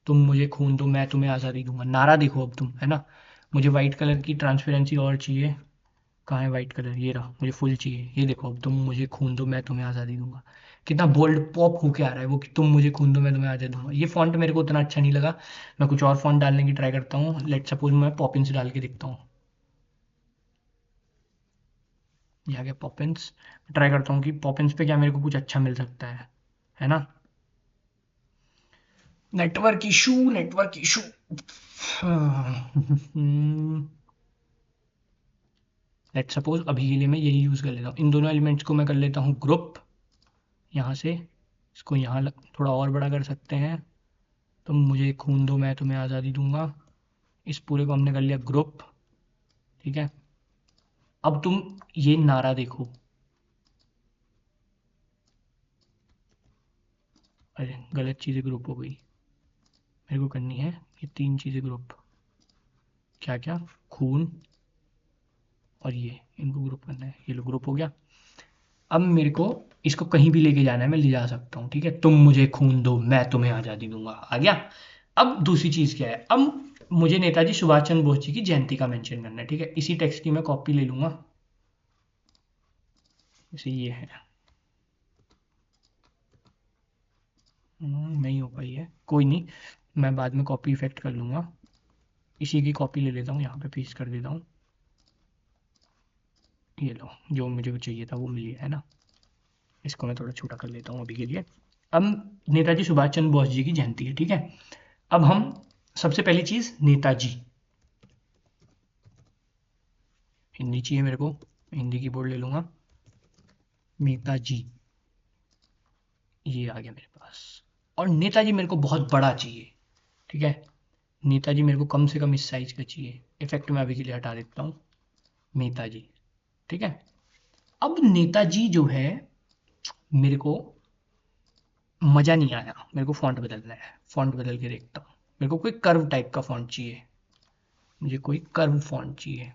तुम मुझे खून दो मैं तुम्हें आज़ादी दूंगा, नारा देखो अब तुम, है ना। मुझे वाइट कलर की ट्रांसपेरेंसी और चाहिए, कहाँ है वाइट कलर, ये रहा, मुझे फुल चाहिए। ये देखो, अब तुम मुझे खून दो मैं तुम्हें आज़ादी दूंगा, कितना बोल्ड पॉप होके आ रहा है वो, कि तुम मुझे खून दो मैं तुम्हें आज़ादी दूंगा। ये फॉन्ट मेरे को उतना अच्छा नहीं लगा, मैं कुछ और फॉन्ट डालने की ट्राई करता हूँ। लेट सपोज मैं पॉपिंस डाल के देखता हूँ, ये आ गया पॉपिंस। ट्राई करता हूँ कि पॉपिंस पे क्या मेरे को कुछ अच्छा मिल सकता है ना। Network issue, network issue. Let suppose अभी के लिए मैं यही यूज़ कर लेता हूँ, इन दोनों एलिमेंट्स को मैं कर लेता हूँ ग्रुप, यहाँ से इसको यहाँ थोड़ा और बड़ा कर सकते हैं। तुम मुझे खून दो मैं तुम्हें आज़ादी दूंगा, इस पूरे को हमने कर लिया ग्रुप, ठीक है। अब तुम ये नारा देखो, अरे गलत चीज़ें ग्रुप हो गई, मेरे को करनी है ये तीन चीज़ें ग्रुप, क्या क्या, खून और ये, इनको ग्रुप करना है, ये लो ग्रुप हो गया। अब मेरे को इसको कहीं भी लेके जाना है, मैं ले जा सकता हूँ, ठीक है। तुम मुझे खून दो मैं तुम्हें आज़ादी दूंगा, आ गया। अब दूसरी चीज़ क्या है, अब मुझे नेताजी सुभाष चंद्र बोस जी की जयंती का मेंशन करना है, ठीक है। इसी टेक्स्ट की मैं कॉपी ले लूंगा, जैसे ये है, नहीं हो पाई है, कोई नहीं, मैं बाद में कॉपी इफेक्ट कर लूँगा। इसी की कॉपी ले लेता हूँ, यहाँ पे पेस्ट कर देता हूँ। ये लो, जो मुझे चाहिए था वो मिल गया है ना। इसको मैं थोड़ा छोटा कर लेता हूँ अभी के लिए। अब नेताजी सुभाष चंद्र बोस जी की जयंती है, ठीक है। अब हम सबसे पहली चीज़, नेताजी, हिंदी चाहिए मेरे को, हिंदी कीबोर्ड ले लूँगा। नेताजी, ये आ गया मेरे पास। और नेताजी मेरे को बहुत बड़ा चाहिए, ठीक है। नेताजी मेरे को कम से कम इस साइज का चाहिए। इफेक्ट में अभी के लिए हटा देता हूँ, नेताजी, ठीक है। अब नेताजी जो है, मेरे को मज़ा नहीं आया, मेरे को फॉन्ट बदलना है। फॉन्ट बदल के देखता हूँ। मेरे को कोई कर्व टाइप का फॉन्ट चाहिए, मुझे कोई कर्व फॉन्ट चाहिए।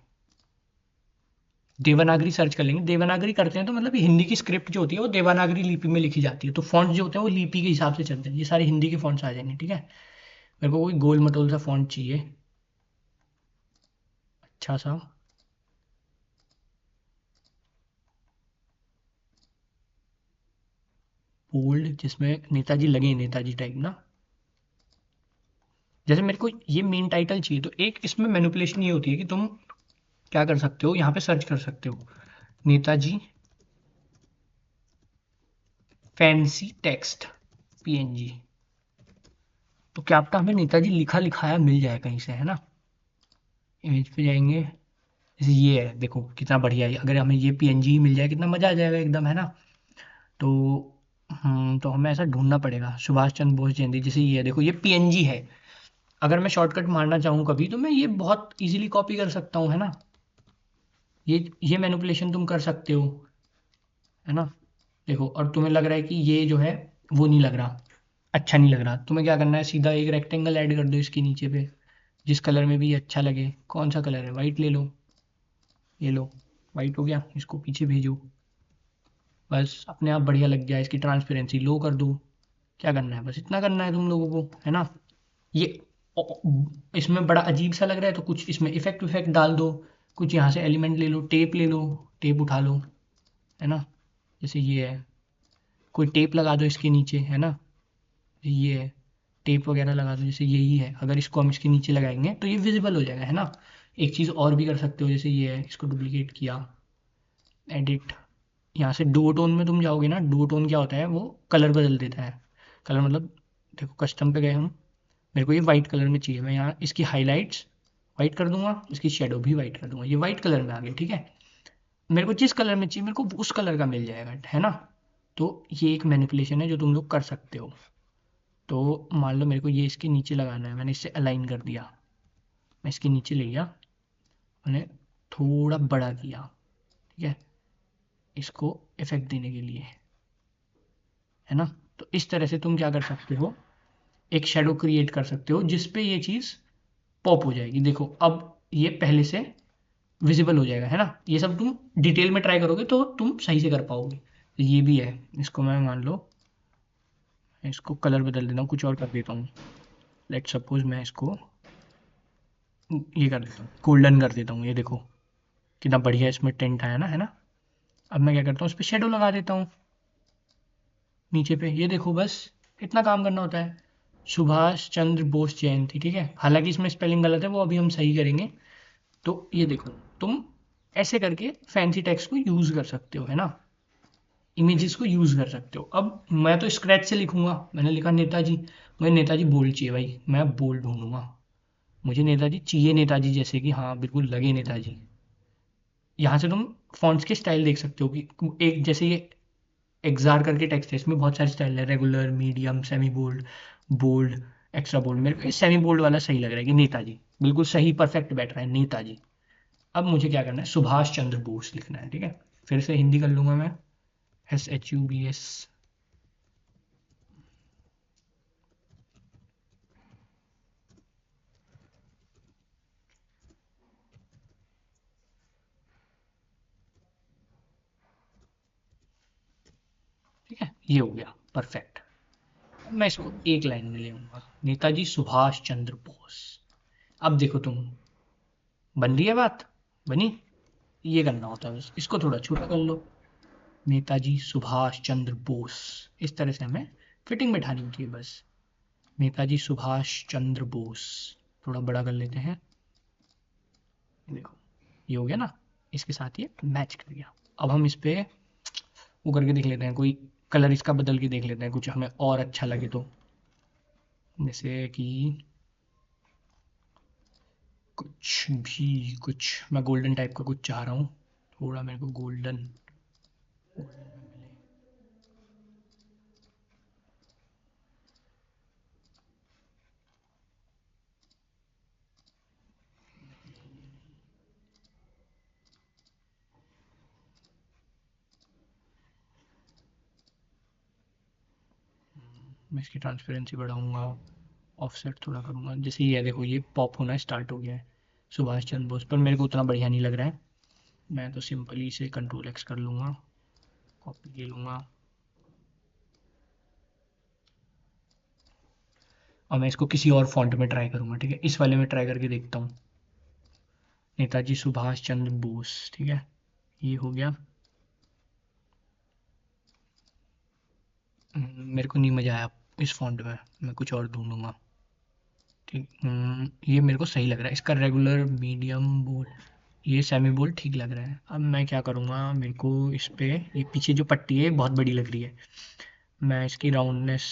देवनागरी सर्च कर लेंगे। देवनागरी करते हैं तो मतलब हिंदी की स्क्रिप्ट जो होती है वो देवनागरी लिपि में लिखी जाती है, तो फॉन्ट जो होते हैं वो लिपि के हिसाब से चलते हैं। ये सारे हिंदी के फॉन्ट्स आ जाएंगे, ठीक है। मेरे को कोई गोल मटोल सा फॉन्ट चाहिए, अच्छा सा। बोल्ड, जिसमें नेताजी लगे, नेताजी टाइप ना। जैसे मेरे को ये मेन टाइटल चाहिए, तो एक इसमें मैनिपुलेशन ये होती है कि तुम क्या कर सकते हो, यहाँ पे सर्च कर सकते हो, नेताजी फैंसी टेक्स्ट पीएनजी। तो क्या पता हमें नेताजी लिखा लिखाया मिल जाए कहीं से, है ना। इमेज पे जाएंगे, जैसे ये है, देखो कितना बढ़िया है। अगर हमें ये पीएनजी मिल जाए कितना मजा आ जाएगा एकदम, है ना। तो तो हमें ऐसा ढूंढना पड़ेगा। सुभाष चंद्र बोस जयंती, जैसे ये है, देखो ये पीएनजी है। अगर मैं शॉर्टकट मारना चाहूँ कभी, तो मैं ये बहुत इजीली कॉपी कर सकता हूँ, है ना। ये मैनिपुलेशन तुम कर सकते हो, है ना। देखो, और तुम्हें लग रहा है कि ये जो है वो नहीं लग रहा, अच्छा नहीं लग रहा, तुम्हें क्या करना है, सीधा एक रेक्टेंगल ऐड कर दो इसके नीचे पे, जिस कलर में भी ये अच्छा लगे। कौन सा कलर है, वाइट ले लो। ये लो, वाइट हो गया, इसको पीछे भेजो। बस अपने आप बढ़िया लग गया। इसकी ट्रांसपेरेंसी लो कर दो। क्या करना है, बस इतना करना है तुम लोगों को, है ना। ये इसमें बड़ा अजीब सा लग रहा है तो कुछ इसमें इफेक्ट इफेक्ट डाल दो। कुछ यहाँ से एलिमेंट ले लो, टेप ले लो, टेप उठा लो, है ना। जैसे ये है, कोई टेप लगा दो इसके नीचे, है ना। ये है, टेप वगैरह लगा दो, जैसे यही है। अगर इसको हम इसके नीचे लगाएंगे तो ये विजिबल हो जाएगा, है ना। एक चीज़ और भी कर सकते हो, जैसे ये है, इसको डुप्लीकेट किया, एडिट, यहाँ से डुओ टोन में तुम जाओगे ना। डुओ टोन क्या होता है, वो कलर बदल देता है। कलर मतलब, देखो कस्टम पे गए हम, मेरे को ये वाइट कलर में चाहिए, मैं यहाँ इसकी हाईलाइट्स वाइट कर दूंगा, इसकी शेडो भी वाइट कर दूंगा, ये वाइट कलर में आ गया, ठीक है। मेरे को जिस कलर में चाहिए मेरे को उस कलर का मिल जाएगा, है ना। तो ये एक मैनिपुलेशन है जो तुम लोग कर सकते हो। तो मान लो मेरे को ये इसके नीचे लगाना है, मैंने इससे अलाइन कर दिया। मैं इसके नीचे ले गया, मैंने थोड़ा बड़ा किया, ठीक है, इसको इफेक्ट देने के लिए, है ना। तो इस तरह से तुम क्या कर सकते हो, एक शेडो क्रिएट कर सकते हो जिस पे ये चीज़ पॉप हो जाएगी। देखो अब ये पहले से विजिबल हो जाएगा, है ना। ये सब तुम डिटेल में ट्राई करोगे तो तुम सही से कर पाओगे। तो ये भी है, इसको मैं मान लो, इसको कलर बदल देता हूँ, कुछ और कर देता हूँ। लेट सपोज मैं इसको ये कर देता हूँ, गोल्डन कर देता हूँ। ये देखो कितना बढ़िया इसमें टेंट आया ना, है ना। अब मैं क्या करता हूँ, उस पर शेडो लगा देता हूँ नीचे पे। ये देखो, बस इतना काम करना होता है। सुभाष चंद्र बोस जयंती, ठीक है। हालांकि इसमें स्पेलिंग गलत है, वो अभी हम सही करेंगे। तो ये देखो, तुम ऐसे करके फैंसी टेक्स्ट को यूज़ कर सकते हो, है ना। इमेजेस को यूज़ कर सकते हो। अब मैं तो स्क्रैच से लिखूंगा, मैंने लिखा नेताजी, मुझे नेताजी बोल्ड चाहिए भाई, मैं बोल्ड ढूंढूंगा। मुझे नेताजी चाहिए, नेताजी जैसे कि हाँ बिल्कुल लगे नेताजी। यहाँ से तुम फॉन्ट्स के स्टाइल देख सकते हो कि एक जैसे ये एक्जार करके टेक्स्ट है, इसमें बहुत सारे स्टाइल है, regular, medium, semi bold, bold, extra bold. मेरे को सेमी बोल्ड वाला सही लग रहा है कि नेताजी, बिल्कुल सही परफेक्ट बैठ रहा है, नेताजी। अब मुझे क्या करना है, सुभाष चंद्र बोस लिखना है, ठीक है। फिर से हिंदी कर लूंगा मैं, SHUBS, ठीक है। ये हो गया परफेक्ट। मैं इसको एक लाइन में ले आऊंगा, नेताजी सुभाष चंद्र बोस। अब देखो तुम, बन रही है बात, बनी। ये करना होता है बस, इसको थोड़ा छोटा कर लो, नेताजी सुभाष चंद्र बोस। इस तरह से हमें फिटिंग बैठानी होती है बस। नेताजी सुभाष चंद्र बोस, थोड़ा बड़ा कर लेते हैं। देखो ये हो गया ना, इसके साथ ये मैच कर गया। अब हम इस पे वो करके देख लेते हैं, कोई कलर इसका बदल के देख लेते हैं, कुछ हमें और अच्छा लगे तो। जैसे कि कुछ भी, कुछ मैं गोल्डन टाइप का कुछ चाह रहा हूँ, थोड़ा मेरे को गोल्डन। मैं इसकी ट्रांसपेरेंसी बढ़ाऊंगा, ऑफसेट थोड़ा करूंगा। जैसे ये देखो, ये पॉप होना स्टार्ट हो गया है सुभाष चंद्र बोस, पर मेरे को उतना बढ़िया नहीं लग रहा है। मैं तो सिंपली से कंट्रोल एक्स कर लूँगा, कॉपी ले लूँगा, और मैं इसको किसी और फॉन्ट में ट्राई करूँगा। ठीक है, इस वाले में ट्राई करके देखता हूँ, नेताजी सुभाष चंद्र बोस। ठीक है, ये हो गया। मेरे को नहीं मज़ा आया इस फॉन्ट में, मैं कुछ और ढूंढूंगा। ठीक, ये मेरे को सही लग रहा है, इसका रेगुलर मीडियम बोल्ड, ये सेमी बोल्ड ठीक लग रहा है। अब मैं क्या करूँगा, मेरे को इस पे ये पीछे जो पट्टी है बहुत बड़ी लग रही है, मैं इसकी राउंडनेस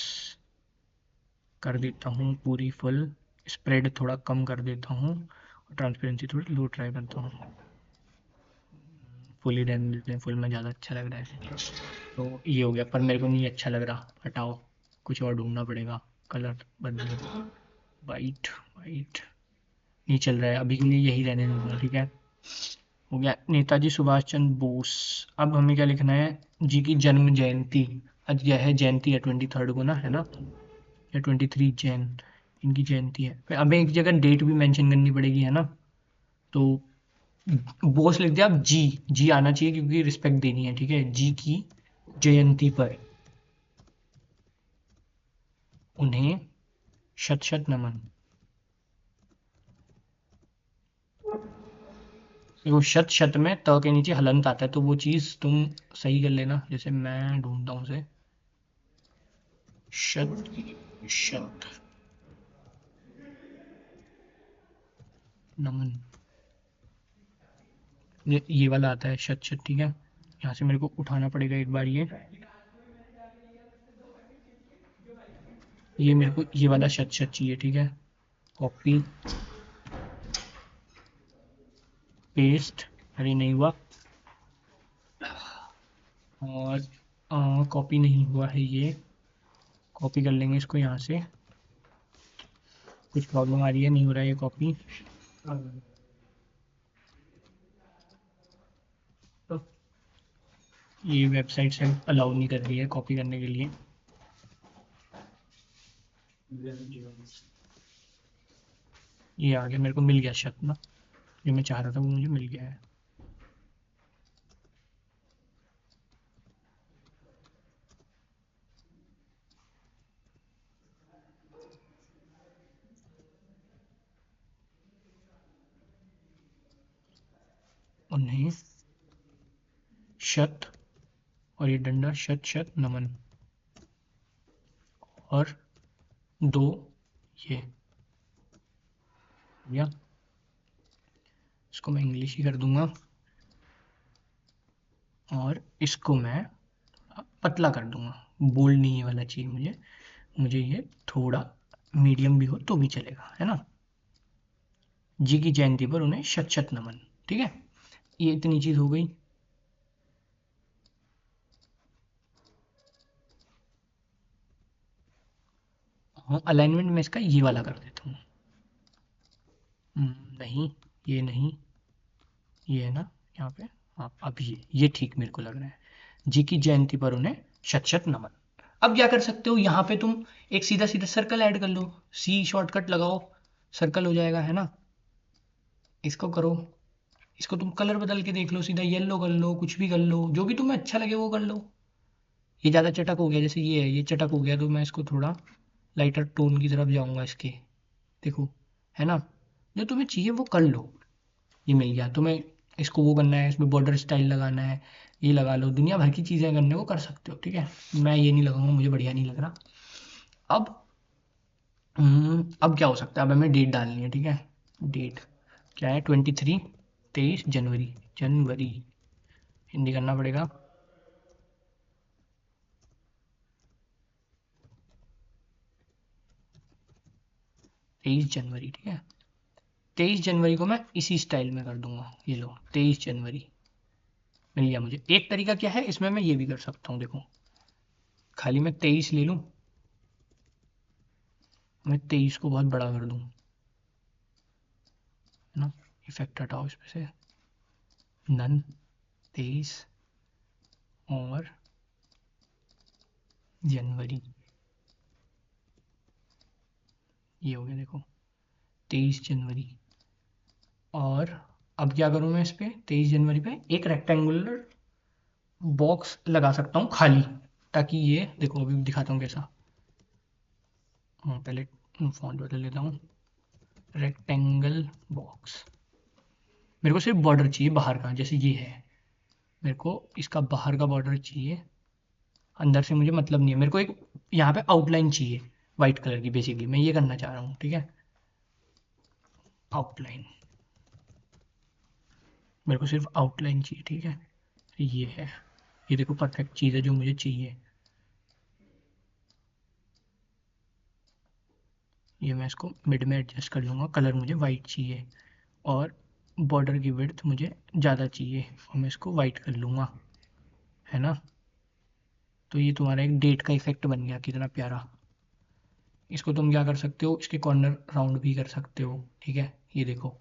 कर देता हूँ पूरी फुल, स्प्रेड थोड़ा कम कर देता हूँ, और ट्रांसपेरेंसी थोड़ी लो ट्राई करता हूँ। फुल ही रहने देते हैं, फुल में ज़्यादा अच्छा लग रहा है। तो ये हो गया, पर मेरे को नहीं अच्छा लग रहा, हटाओ, कुछ और ढूंढना पड़ेगा। कलर बदलो, वाइट, वाइट नहीं चल रहा है अभी के लिए, यही रहने दूंगा। ठीक है, हो गया नेताजी सुभाष चंद्र बोस। अब हमें क्या लिखना है, जी की जन्म जयंती। आज यह है जयंती है 23 को ना, है ना, या 23 जैन इनकी जयंती है। फिर हमें एक जगह डेट भी मेंशन करनी पड़ेगी, है ना। तो बोस लिख दिया, अब जी, जी आना चाहिए क्योंकि रिस्पेक्ट देनी है। ठीक है, जी की जयंती पर उन्हें शत शत नमन। वो शत शत में त के नीचे हलंत आता है, तो वो चीज़ तुम सही कर लेना। जैसे मैं ढूंढता हूँ उसे, शत शत नमन, ये वाला आता है शत शत। ठीक है, यहाँ से मेरे को उठाना पड़ेगा एक बार, ये मेरे को ये वाला शत शत चाहिए। ठीक है, कॉपी पेस्ट, अरे नहीं हुआ, और कॉपी नहीं हुआ है, ये कॉपी कर लेंगे इसको यहाँ से। कुछ प्रॉब्लम आ रही है, नहीं हो रहा है ये कॉपी। तो ये वेबसाइट से अलाउ नहीं कर रही है कॉपी करने के लिए। ये आ गया, मेरे को मिल गया शत ना, जो मैं चाह रहा था वो मुझे मिल गया है। उन्हें शत, और ये डंडा शत शत नमन, और दो ये, या इसको मैं इंग्लिश ही कर दूंगा, और इसको मैं पतला कर दूंगा, बोल्ड नहीं ये वाला चाहिए मुझे, मुझे ये थोड़ा मीडियम भी हो तो भी चलेगा, है ना। जी की जयंती पर उन्हें शत शत नमन। ठीक है, ये इतनी चीज हो गई। हाँ, अलाइनमेंट में इसका ये वाला कर देता हूँ। नहीं, ये नहीं, ये है ना यहाँ पे। हाँ, अब ये ठीक मेरे को लग रहा है, जी की जयंती पर उन्हें शत शत नमन। अब क्या कर सकते हो, यहाँ पे तुम एक सीधा सीधा सर्कल ऐड कर लो, सी शॉर्टकट लगाओ, सर्कल हो जाएगा, है ना। इसको करो, इसको तुम कलर बदल के देख लो, सीधा येलो कर लो, कुछ भी कर लो, जो भी तुम्हें अच्छा लगे वो कर लो। ये ज़्यादा चटक हो गया, जैसे ये है, ये चटक हो गया, तो मैं इसको थोड़ा लाइटर टोन की तरफ जाऊंगा इसके। देखो, है ना, जो तुम्हें चाहिए वो कर लो। ये मिल गया तुम्हें, इसको वो करना है, इसमें बॉर्डर स्टाइल लगाना है, ये लगा लो, दुनिया भर की चीज़ें करने को कर सकते हो। ठीक है, मैं ये नहीं लगाऊंगा, मुझे बढ़िया नहीं लग रहा। अब अब क्या हो सकता है, अब हमें डेट डालनी है, ठीक है। डेट क्या है, 23, 23 जनवरी, जनवरी हिंदी करना पड़ेगा। तेईस जनवरी, ठीक है। 23 जनवरी को मैं इसी स्टाइल में कर दूंगा, ये लो 23 जनवरी मिल गया मुझे। एक तरीका क्या है इसमें, मैं ये भी कर सकता हूँ, देखो खाली मैं 23 ले लूँ, मैं 23 को बहुत बड़ा कर दूँ, है ना। इफेक्ट हटाओ इसमें से, नन, 23 और जनवरी, ये हो गया देखो 23 जनवरी। और अब क्या करूँ मैं इस पे, 23 जनवरी पे एक रेक्टेंगुलर बॉक्स लगा सकता हूँ खाली, ताकि ये देखो अभी दिखाता हूँ कैसा। पहले फॉन्ट बदल लेता हूँ, रेक्टेंगल बॉक्स। मेरे को सिर्फ बॉर्डर चाहिए बाहर का, जैसे ये है, मेरे को इसका बाहर का बॉर्डर चाहिए, अंदर से मुझे मतलब नहीं है। मेरे को एक यहाँ पे आउटलाइन चाहिए वाइट कलर की, बेसिकली मैं ये करना चाह रहा हूँ, ठीक है। आउटलाइन, मेरे को सिर्फ आउटलाइन चाहिए, ठीक है। ये है, ये देखो परफेक्ट चीज़ है जो मुझे चाहिए। ये मैं इसको मिड में एडजस्ट कर लूँगा, कलर मुझे वाइट चाहिए और बॉर्डर की विड्थ मुझे ज़्यादा चाहिए और मैं इसको वाइट कर लूँगा, है ना। तो ये तुम्हारा एक डेट का इफेक्ट बन गया, कितना प्यारा। इसको तुम क्या कर सकते हो, इसके कॉर्नर राउंड भी कर सकते हो, ठीक है। ये देखो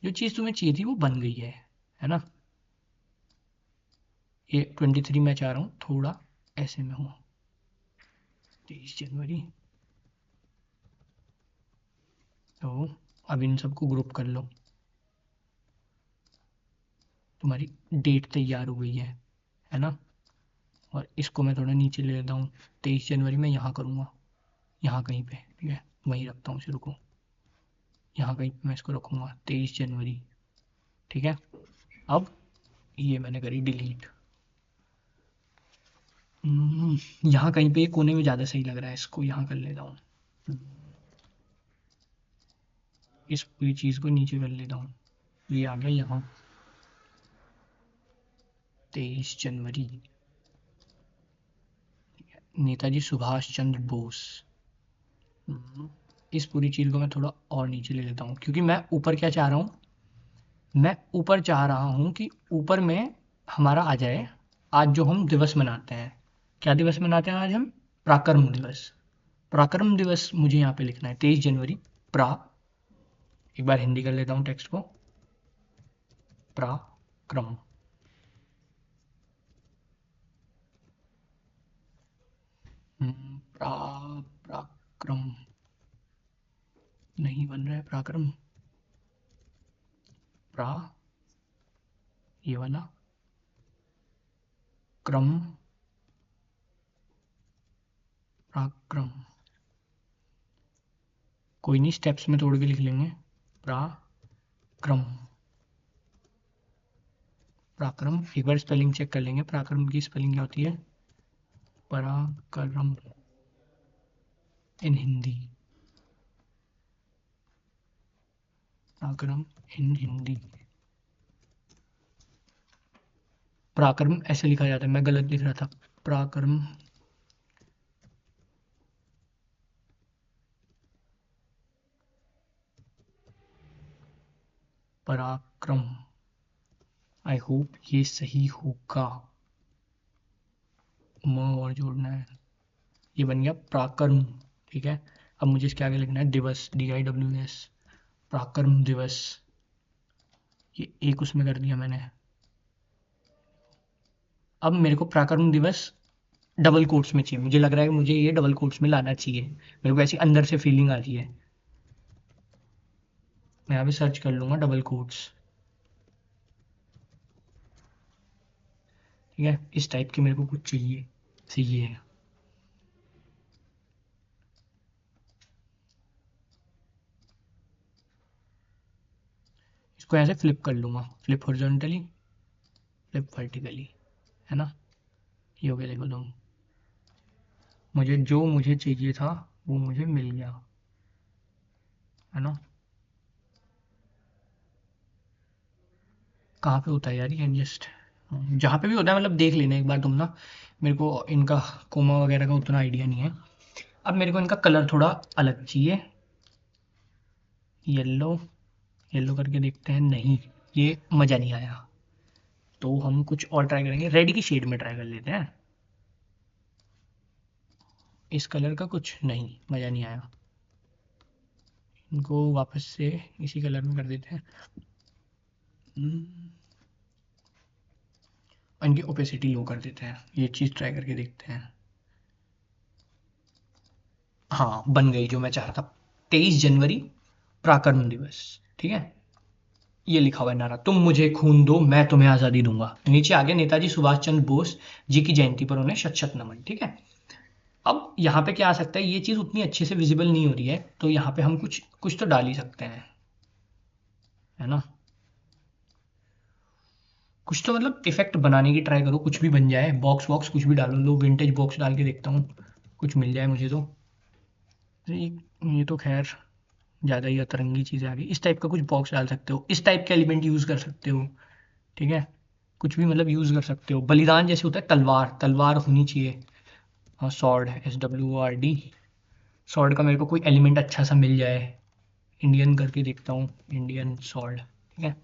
जो चीज़ तुम्हें चाहिए थी वो बन गई है ना। ये 23 मैं चाह रहा हूँ थोड़ा ऐसे में हो, 23 जनवरी। तो अब इन सबको ग्रुप कर लो, तुम्हारी डेट तैयार हो गई है ना। और इसको मैं थोड़ा नीचे ले लेता हूँ, 23 जनवरी मैं यहाँ करूँगा, यहाँ कहीं पे, ठीक है। वहीं रखता हूँ इसे, रुको, यहाँ कहीं पे मैं इसको रखूँगा 23 जनवरी, ठीक है। अब ये मैंने करी डिलीट। यहाँ कहीं पे कोने में ज़्यादा सही लग रहा है, इसको यहाँ कर लेता हूँ, इस पूरी चीज़ को नीचे कर लेता हूँ, ये आ गया यहाँ 23 जनवरी, नेताजी सुभाष चंद्र बोस। इस पूरी चीज़ को मैं थोड़ा और नीचे ले लेता हूँ, क्योंकि मैं ऊपर क्या चाह रहा हूँ, मैं ऊपर चाह रहा हूँ कि ऊपर में हमारा आ जाए आज जो हम दिवस मनाते हैं। क्या दिवस मनाते हैं आज हम, पराक्रम दिवस। पराक्रम दिवस मुझे यहाँ पे लिखना है 23 जनवरी, प्रा, एक बार हिंदी कर लेता हूँ टेक्स्ट को, पराक्रम, पराक्रम नहीं बन रहा है, पराक्रम, प्रा, ये वाला क्रम, पराक्रम, कोई नहीं स्टेप्स में तोड़ के लिख लेंगे, पराक्रम, पराक्रम। एक बार स्पेलिंग चेक कर लेंगे, पराक्रम की स्पेलिंग क्या होती है, पराक्रम इन हिंदी, पराक्रम इन हिंदी, पराक्रम ऐसे लिखा जाता है, मैं गलत लिख रहा था, पराक्रम, पराक्रम, आई होप ये सही होगा, म और जोड़ना है, ये बन गया पराक्रम, ठीक है। अब मुझे इसके आगे लिखना है दिवस, DIWS, पराक्रम दिवस, ये एक उसमें कर दिया मैंने। अब मेरे को पराक्रम दिवस डबल कोट्स में चाहिए, मुझे लग रहा है कि मुझे ये डबल कोट्स में लाना चाहिए, मेरे को ऐसी अंदर से फीलिंग आ रही है। मैं यहाँ पे सर्च कर लूँगा डबल कोट्स, ठीक है। इस टाइप की मेरे को कुछ चाहिए, सही ये है। इसको ऐसे फ्लिप कर लूँगा, फ्लिप हॉरिजॉन्टली, फ्लिप वर्टिकली, है ना। ये हो गया, देखो तुम, मुझे जो मुझे चाहिए था वो मुझे मिल गया, है ना। कहाँ पे होता है यार ये एडजस्ट? जहाँ पे भी होता है मतलब देख लेना एक बार तुम ना, मेरे को इनका कोमा वगैरह का उतना आइडिया नहीं है। अब मेरे को इनका कलर थोड़ा अलग चाहिए, येलो। येलो करके देखते हैं, नहीं ये मज़ा नहीं आया, तो हम कुछ और ट्राई करेंगे, रेड की शेड में ट्राई कर लेते हैं। इस कलर का कुछ नहीं, मज़ा नहीं आया, इनको वापस से इसी कलर में कर देते हैं। इनकी ओपेसिटी लो कर देते हैं, ये चीज़ ट्राई करके देखते हैं। हाँ बन गई जो मैं चाह रहा था। 23 जनवरी, पराक्रम दिवस, ठीक है। ये लिखा हुआ है नारा, तुम मुझे खून दो मैं तुम्हें आज़ादी दूंगा। नीचे आगे नेताजी सुभाष चंद्र बोस जी की जयंती पर उन्हें शत शत नमन, ठीक है। अब यहाँ पे क्या आ सकता है, ये चीज़ उतनी अच्छे से विजिबल नहीं हो रही है, तो यहाँ पे हम कुछ कुछ तो डाल ही सकते हैं, है ना। कुछ तो मतलब इफेक्ट बनाने की ट्राई करो, कुछ भी बन जाए, बॉक्स वॉक्स कुछ भी डालो, लो विंटेज बॉक्स डाल के देखता हूँ, कुछ मिल जाए मुझे तो। ये तो खैर ज़्यादा ही अतरंगी चीज़ें आ गई, इस टाइप का कुछ बॉक्स डाल सकते हो, इस टाइप के एलिमेंट यूज़ कर सकते हो, ठीक है। कुछ भी मतलब यूज़ कर सकते हो, बलिदान जैसे होता है, तलवार तलवार होनी चाहिए। हाँ सॉर्ड, SWORD, सॉर्ड का मेरे को कोई एलिमेंट अच्छा सा मिल जाए, इंडियन करके देखता हूँ, इंडियन सॉर्ड, ठीक है।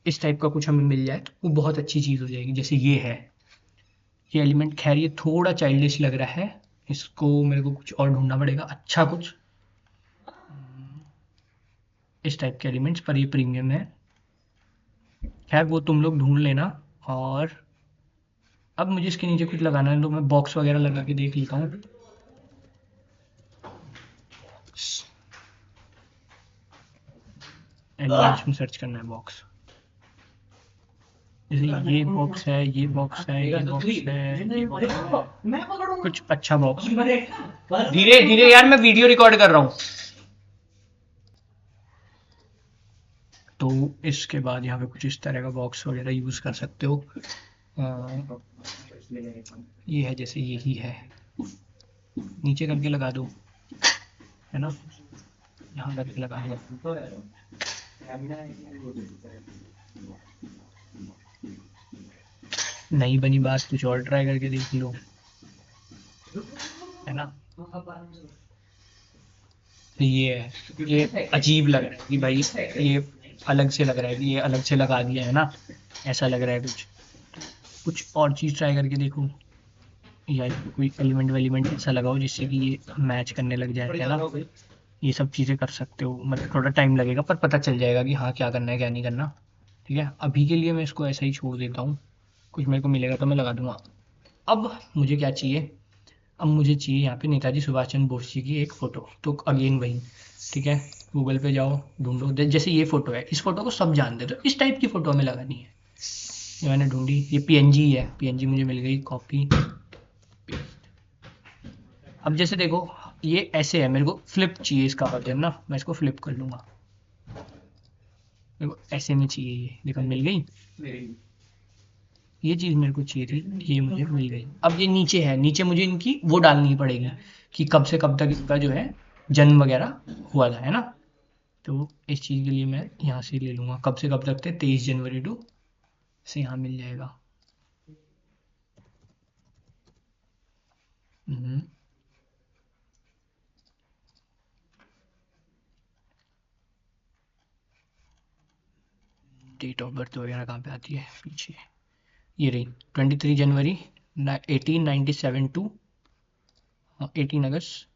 इस टाइप का कुछ हमें मिल जाए तो वो बहुत अच्छी चीज़ हो जाएगी, जैसे ये है, ये एलिमेंट खैर ये थोड़ा चाइल्डिश लग रहा है, इसको मेरे को कुछ और ढूंढना पड़ेगा अच्छा कुछ, इस टाइप के एलिमेंट्स पर, ये प्रीमियम है, खैर वो तुम लोग ढूंढ लेना। और अब मुझे इसके नीचे कुछ लगाना है, तो मैं बॉक्स वगैरह लगा के देख लेता हूँ। एलिमेंट्स में सर्च करना है बॉक्स, जैसे ये बॉक्स है, ये बॉक्स है, ये बॉक्स है, ये बॉक्स है, कुछ अच्छा बॉक्स। धीरे धीरे यार, मैं वीडियो रिकॉर्ड कर रहा हूँ। तो इसके बाद यहाँ पे कुछ इस तरह का बॉक्स वगैरह यूज़ कर सकते हो। ये है, जैसे यही है, नीचे करके लगा दो, है ना, यहाँ करके लगा दो। नहीं बनी बात, कुछ और ट्राई करके देख लो, है ना। तो ये है, ये अजीब लग रहा है कि भाई ये अलग से लग रहा है कि ये अलग से लगा दिया है ना, ऐसा लग रहा है कुछ। कुछ और चीज़ ट्राई करके देखो, या कोई एलिमेंट वेलिमेंट ऐसा लगाओ जिससे कि ये मैच करने लग जाए, है ना। ये सब चीज़ें कर सकते हो, मतलब थोड़ा टाइम लगेगा पर पता चल जाएगा कि हाँ क्या करना है क्या नहीं करना, ठीक है। अभी के लिए मैं इसको ऐसा ही छोड़ देता हूँ, कुछ मेरे को मिलेगा तो मैं लगा दूंगा। अब मुझे क्या चाहिए, अब मुझे चाहिए यहाँ पे नेताजी सुभाष चंद्र बोस जी की एक फ़ोटो, तो अगेन वही, ठीक है। गूगल पे जाओ, ढूंढो, जैसे ये फ़ोटो है, इस फ़ोटो को सब जानते हो, तो इस टाइप की फ़ोटो हमें लगानी है। ये मैंने ढूंढी, ये PNG है, PNG मुझे मिल गई, कॉपी। अब जैसे देखो, ये ऐसे है, मेरे को फ्लिप चाहिए इसका वर्जन ना, मैं इसको फ्लिप कर लूँगा, मेरे को ऐसे में चाहिए, ये देखो मिल गई, ये चीज़ मेरे को चाहिए थी, ये मुझे मिल गई। अब ये नीचे है, नीचे मुझे इनकी वो डालनी पड़ेगी कि कब से कब तक इनका जो है जन्म वगैरह हुआ था, है ना। तो इस चीज़ के लिए मैं यहाँ से ले लूँगा, कब से कब तक थे, 23 जनवरी टू, से यहाँ मिल जाएगा। डेट ऑफ बर्थ वगैरह कहाँ पे आती है पीछे, ये रही, 23 जनवरी 1897 टू 18 अगस्त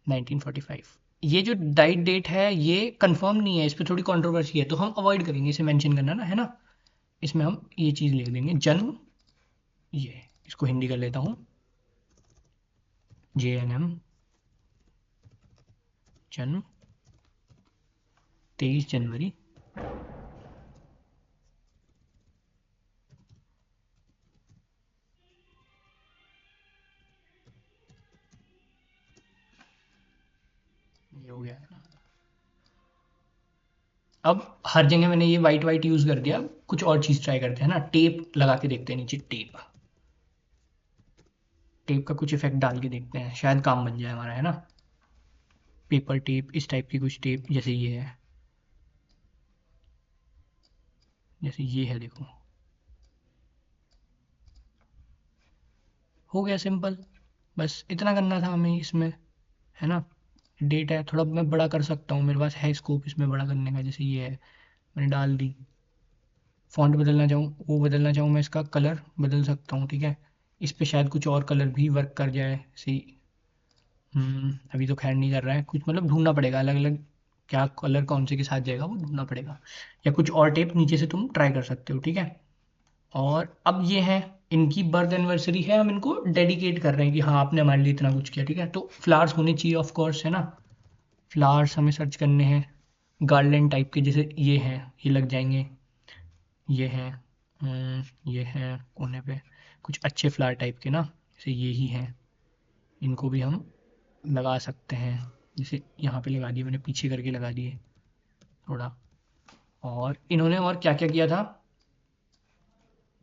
1945। ये जो डाइट डेट है ये कंफर्म नहीं है, इस पर थोड़ी कंट्रोवर्सी है, तो हम अवॉइड करेंगे इसे मेंशन करना ना, है ना। इसमें हम ये चीज़ लिख देंगे, जन्म, ये इसको हिंदी कर लेता हूँ, JNM, जन्म 23 जनवरी, ये हो गया है ना। अब हर जगह मैंने ये वाइट वाइट यूज़ कर दिया, कुछ और चीज़ ट्राई करते हैं ना, टेप लगा के देखते हैं नीचे, टेप, टेप का कुछ इफेक्ट डाल के देखते हैं, शायद काम बन जाए हमारा, है ना। पेपर टेप, इस टाइप की कुछ टेप, जैसे ये है, जैसे ये है, देखो हो गया सिंपल। बस इतना करना था हमें इसमें, है ना। डेट है, थोड़ा मैं बड़ा कर सकता हूँ, मेरे पास है स्कोप इसमें बड़ा करने का, जैसे ये है, मैंने डाल दी। फॉन्ट बदलना चाहूँ, वो बदलना चाहूँ, मैं इसका कलर बदल सकता हूँ, ठीक है। इस पे शायद कुछ और कलर भी वर्क कर जाए, सी। अभी तो खैर नहीं कर रहा है कुछ, मतलब ढूंढना पड़ेगा अलग अलग, क्या कलर कौन से के साथ जाएगा वो ढूंढना पड़ेगा। या कुछ और टेप नीचे से तुम ट्राई कर सकते हो, ठीक है। और अब ये है, इनकी बर्थ एनिवर्सरी है, हम इनको डेडिकेट कर रहे हैं कि हाँ आपने हमारे लिए इतना कुछ किया, ठीक है। तो फ्लावर्स होने चाहिए ऑफ कोर्स, है ना। फ्लावर्स हमें सर्च करने हैं, गार्लैंड टाइप के, जैसे ये हैं, ये लग जाएंगे। ये हैं, ये हैं कोने पे कुछ अच्छे फ्लावर टाइप के ना, जैसे ये ही हैं। इनको भी हम लगा सकते हैं, जैसे यहाँ पे लगा दिए मैंने, पीछे करके लगा दिए थोड़ा। और इन्होंने और क्या क्या किया था,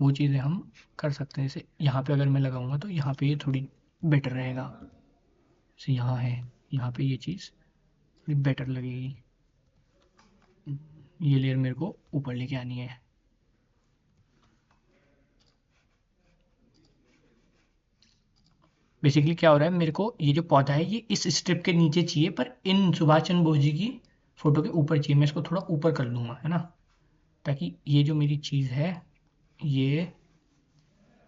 वो चीज़ें हम कर सकते हैं। जैसे यहाँ पे अगर मैं लगाऊंगा तो यहाँ पे ये थोड़ी बेटर रहेगा, जैसे यहाँ है, यहाँ पे ये चीज़ थोड़ी बेटर लगेगी। ये लेयर मेरे को ऊपर लेके आनी है। बेसिकली क्या हो रहा है, मेरे को ये जो पौधा है ये इस स्ट्रिप के नीचे चाहिए, पर इन सुभाष चंद्र बोस जी की फोटो के ऊपर चाहिए। मैं इसको थोड़ा ऊपर कर लूँगा, है ना, ताकि ये जो मेरी चीज़ है ये,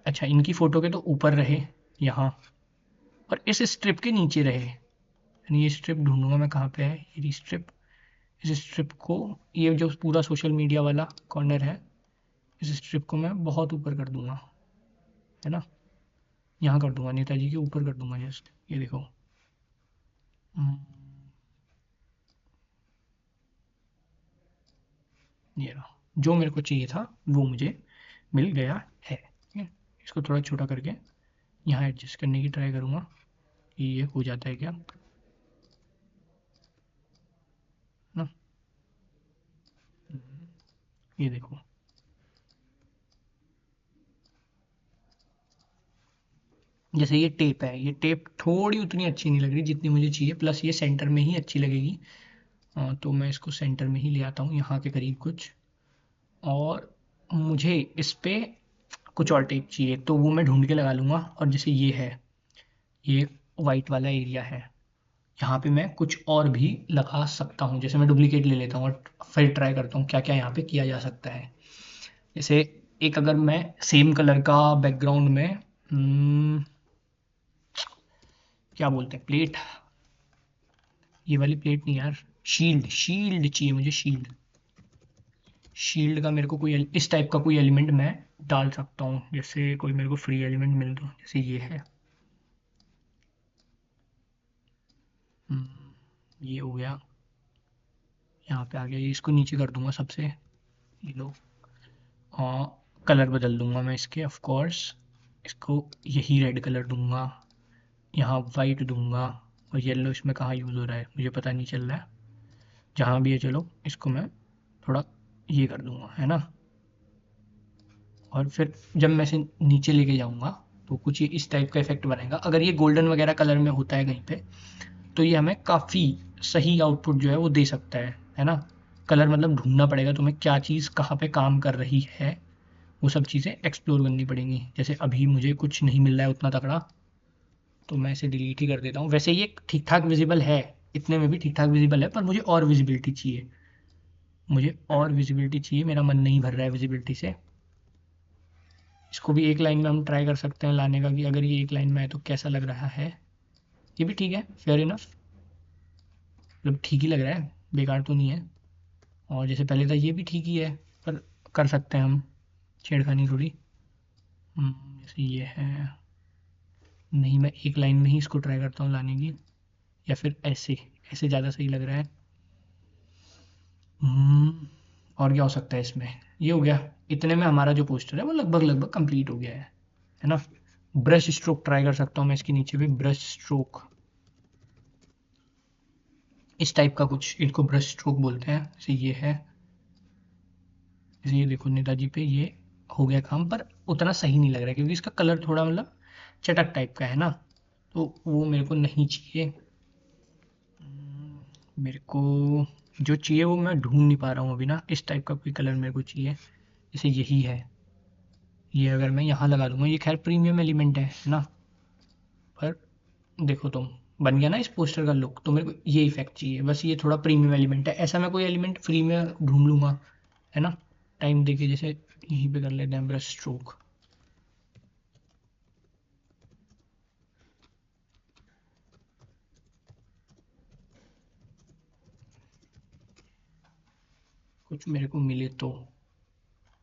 अच्छा इनकी फ़ोटो के तो ऊपर रहे यहाँ, और इस स्ट्रिप के नीचे रहे। यानी ये स्ट्रिप ढूंढूंगा मैं, कहाँ पे है ये स्ट्रिप। इस स्ट्रिप को, ये जो पूरा सोशल मीडिया वाला कॉर्नर है, इस स्ट्रिप को मैं बहुत ऊपर कर दूंगा, है ना। यहाँ कर दूंगा, नेताजी के ऊपर कर दूंगा जस्ट, ये देखो। हम्म, ये रहा, जो मेरे को चाहिए था वो मुझे मिल गया है, ठीक है। इसको थोड़ा छोटा करके यहाँ एडजस्ट करने की ट्राई करूँगा कि ये हो जाता है क्या, ना। ये देखो, जैसे ये टेप है, ये टेप थोड़ी उतनी अच्छी नहीं लग रही जितनी मुझे चाहिए, प्लस ये सेंटर में ही अच्छी लगेगी। तो मैं इसको सेंटर में ही ले आता हूँ, यहाँ के करीब कुछ। और मुझे इस पे कुछ और टेप चाहिए, तो वो मैं ढूंढ के लगा लूँगा। और जैसे ये है, ये वाइट वाला एरिया है, यहाँ पे मैं कुछ और भी लगा सकता हूँ। जैसे मैं डुप्लीकेट ले लेता हूँ और फिर ट्राई करता हूँ क्या क्या यहाँ पे किया जा सकता है। जैसे एक, अगर मैं सेम कलर का बैकग्राउंड में, क्या बोलते हैं, प्लेट, ये वाली प्लेट नहीं यार, शील्ड, शील्ड चाहिए मुझे, शील्ड। शील्ड का मेरे को कोई इस टाइप का कोई एलिमेंट मैं डाल सकता हूँ, जैसे कोई मेरे को फ्री एलिमेंट मिल दो, जैसे ये है। ये हो गया, यहाँ पे आ गया, ये इसको नीचे कर दूंगा सबसे, ये लो। कलर बदल दूंगा मैं इसके, ऑफ कोर्स इसको यही रेड कलर दूंगा, यहाँ वाइट दूंगा। और येलो इसमें कहाँ यूज़ हो रहा है मुझे पता नहीं चल रहा है, जहाँ भी है चलो इसको मैं थोड़ा ये कर दूंगा, है ना। और फिर जब मैं इसे नीचे लेके जाऊंगा तो कुछ ये इस टाइप का इफेक्ट बनेगा। अगर ये गोल्डन वगैरह कलर में होता है कहीं पे, तो ये हमें काफ़ी सही आउटपुट जो है वो दे सकता है ना। कलर मतलब ढूंढना पड़ेगा तुम्हें, क्या चीज़ कहाँ पे काम कर रही है, वो सब चीज़ें एक्सप्लोर करनी पड़ेंगी। जैसे अभी मुझे कुछ नहीं मिल रहा है उतना तगड़ा, तो मैं इसे डिलीट ही कर देता हूँ। वैसे ये ठीक ठाक विजिबल है, इतने में भी ठीक ठाक विजिबल है, पर मुझे और विजिबिलिटी चाहिए, मुझे और विजिबिलिटी चाहिए, मेरा मन नहीं भर रहा है विजिबिलिटी से। इसको भी एक लाइन में हम ट्राई कर सकते हैं लाने का, कि अगर ये एक लाइन में है तो कैसा लग रहा है। ये भी ठीक है, फेयर इनफ, मतलब ठीक ही लग रहा है, बेकार तो नहीं है। और जैसे पहले था ये भी ठीक ही है, पर कर सकते हैं हम छेड़खानी थोड़ी। जैसे ये है, नहीं मैं एक लाइन में ही इसको ट्राई करता हूँ लाने की, या फिर ऐसे, ऐसे ज़्यादा सही लग रहा है। और क्या हो सकता है इसमें, ये हो गया। इतने में हमारा जो पोस्टर है वो लगभग लगभग कंप्लीट हो गया है ना। ब्रश स्ट्रोक ट्राई कर सकता हूँ मैं इसके नीचे भी, ब्रश स्ट्रोक इस टाइप का कुछ, इनको ब्रश स्ट्रोक बोलते हैं। जैसे ये है, जैसे ये देखो नेताजी पे ये हो गया काम, पर उतना सही नहीं लग रहा है क्योंकि इसका कलर थोड़ा मतलब चटक टाइप का है ना, तो वो मेरे को नहीं चाहिए। मेरे को जो चाहिए वो मैं ढूंढ नहीं पा रहा हूँ अभी ना, इस टाइप का कोई कलर मेरे को चाहिए, जैसे यही है। ये अगर मैं यहाँ लगा दूंगा, ये खैर प्रीमियम एलिमेंट है ना, पर देखो तुम, बन गया ना इस पोस्टर का लुक। तो मेरे को ये इफेक्ट चाहिए बस, ये थोड़ा प्रीमियम एलिमेंट है, ऐसा मैं कोई एलिमेंट फ्री में ढूंढ लूंगा, है ना। टाइम देके जैसे यहीं पे कर लेते हैं ब्रश स्ट्रोक। कुछ मेरे को मिले तो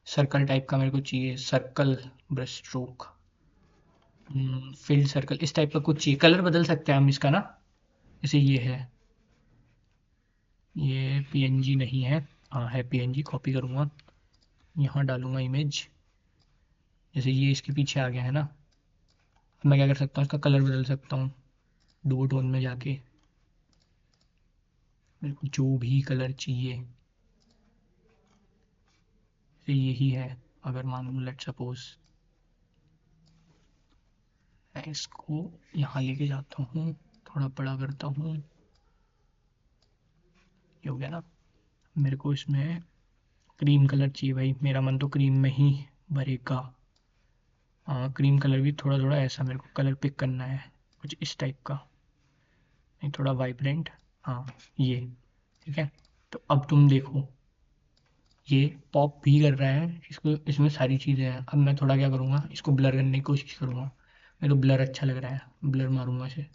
सर्कल टाइप का मेरे को चाहिए, circle brush stroke, field circle, इस टाइप का कुछ चाहिए। कलर बदल सकते हैं हम इसका ना, जैसे ये है, ये पीएनजी नहीं है, हाँ है पीएनजी, कॉपी करूँगा, यहाँ डालूंगा इमेज, जैसे ये इसके पीछे आ गया है ना। मैं क्या कर सकता हूँ, इसका कलर बदल सकता हूँ, डुओ टोन में जाके मेरे को जो भी कलर चाहिए, जैसे यही है, अगर मान लो लेट सपोज मैं इसको यहाँ लेके जाता हूँ, थोड़ा बड़ा करता हूँ, ये हो गया ना। मेरे को इसमें क्रीम कलर चाहिए भाई, मेरा मन तो क्रीम में ही भरेगा। हाँ क्रीम कलर भी थोड़ा थोड़ा ऐसा मेरे को कलर पिक करना है, कुछ इस टाइप का, नहीं थोड़ा वाइब्रेंट, हाँ ये, ठीक है। तो अब तुम देखो, ये पॉप भी कर रहा है, इसको इसमें सारी चीज़ें हैं। अब मैं थोड़ा क्या करूँगा, इसको ब्लर करने की कोशिश करूँगा, मेरे को ब्लर अच्छा लग रहा है, ब्लर मारूंगा इसे,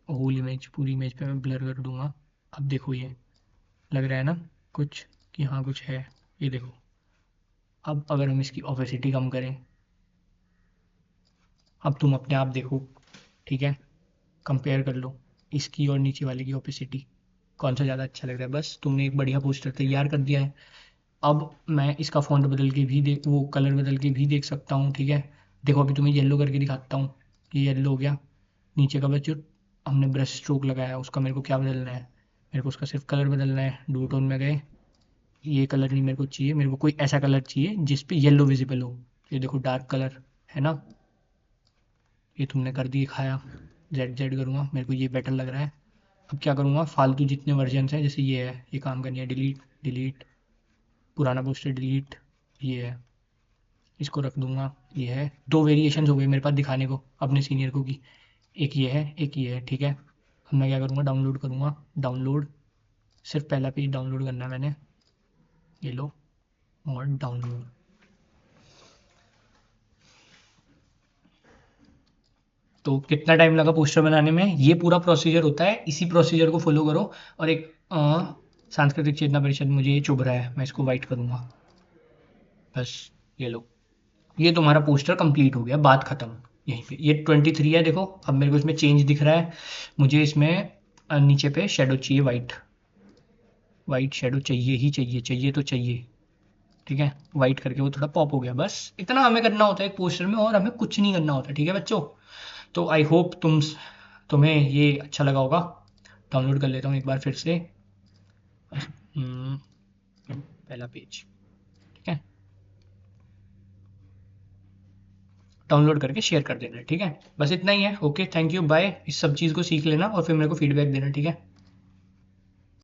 होल इमेज, पूरी इमेज पे मैं ब्लर कर दूंगा। अब देखो ये लग रहा है ना कुछ, कि हाँ कुछ है, ये देखो। अब अगर हम इसकी ओपेसिटी कम करें, अब तुम अपने आप देखो, ठीक है, कंपेयर कर लो इसकी और नीचे वाले की ओपेसिटी, कौन सा ज़्यादा अच्छा लग रहा है। बस तुमने एक बढ़िया पोस्टर तैयार कर दिया है। अब मैं इसका फ़ॉन्ट बदल के भी देख, वो कलर बदल के भी देख सकता हूँ, ठीक है। देखो अभी तुम्हें येलो करके दिखाता हूँ, ये येलो हो गया। नीचे का बस जो हमने ब्रश स्ट्रोक लगाया है उसका मेरे को क्या बदलना है, मेरे को उसका सिर्फ कलर बदलना है। डू टोन में गए, ये कलर नहीं मेरे को चाहिए, मेरे को कोई ऐसा कलर चाहिए जिस पे येलो विजिबल हो। ये देखो डार्क कलर है ना, ये तुमने कर दिए खाया। जेड जेड करूँगा, मेरे को ये बेटर लग रहा है। अब क्या करूँगा, फालतू जितने वर्जन हैं, जैसे ये है, ये काम करनी है, डिलीट डिलीट, पुराना पोस्टर डिलीट, ये है, इसको रख दूंगा। ये है, दो वेरिएशन हो गए मेरे पास दिखाने को अपने सीनियर को की, एक ये है एक ये है, ठीक है। अब मैं क्या करूँगा, डाउनलोड करूँगा, डाउनलोड, सिर्फ पहला पेज डाउनलोड करना है मैंने, ये लो, और डाउनलोड। तो कितना टाइम लगा पोस्टर बनाने में, ये पूरा प्रोसीजर होता है, इसी प्रोसीजर को फॉलो करो। और एक सांस्कृतिक चेतना परिषद मुझे ये चुभ रहा है, मैं इसको वाइट करूँगा, बस ये लो, ये तुम्हारा पोस्टर कंप्लीट हो गया, बात खत्म। यहीं पे ये 23 है, देखो अब मेरे को इसमें चेंज दिख रहा है। मुझे इसमें नीचे पे शेडो चाहिए, वाइट, वाइट शेडो चाहिए ही चाहिए, चाहिए तो चाहिए, ठीक है। वाइट करके वो थोड़ा पॉप हो गया, बस इतना हमें करना होता है एक पोस्टर में, और हमें कुछ नहीं करना होता, ठीक है बच्चों। तो आई होप तुम्हें ये अच्छा लगा होगा। डाउनलोड कर लेता हूँ एक बार फिर से, पहला पेज, ठीक है, डाउनलोड करके शेयर कर देना, ठीक है। बस इतना ही है, ओके थैंक यू बाय। इस सब चीज़ को सीख लेना और फिर मेरे को फीडबैक देना, ठीक है।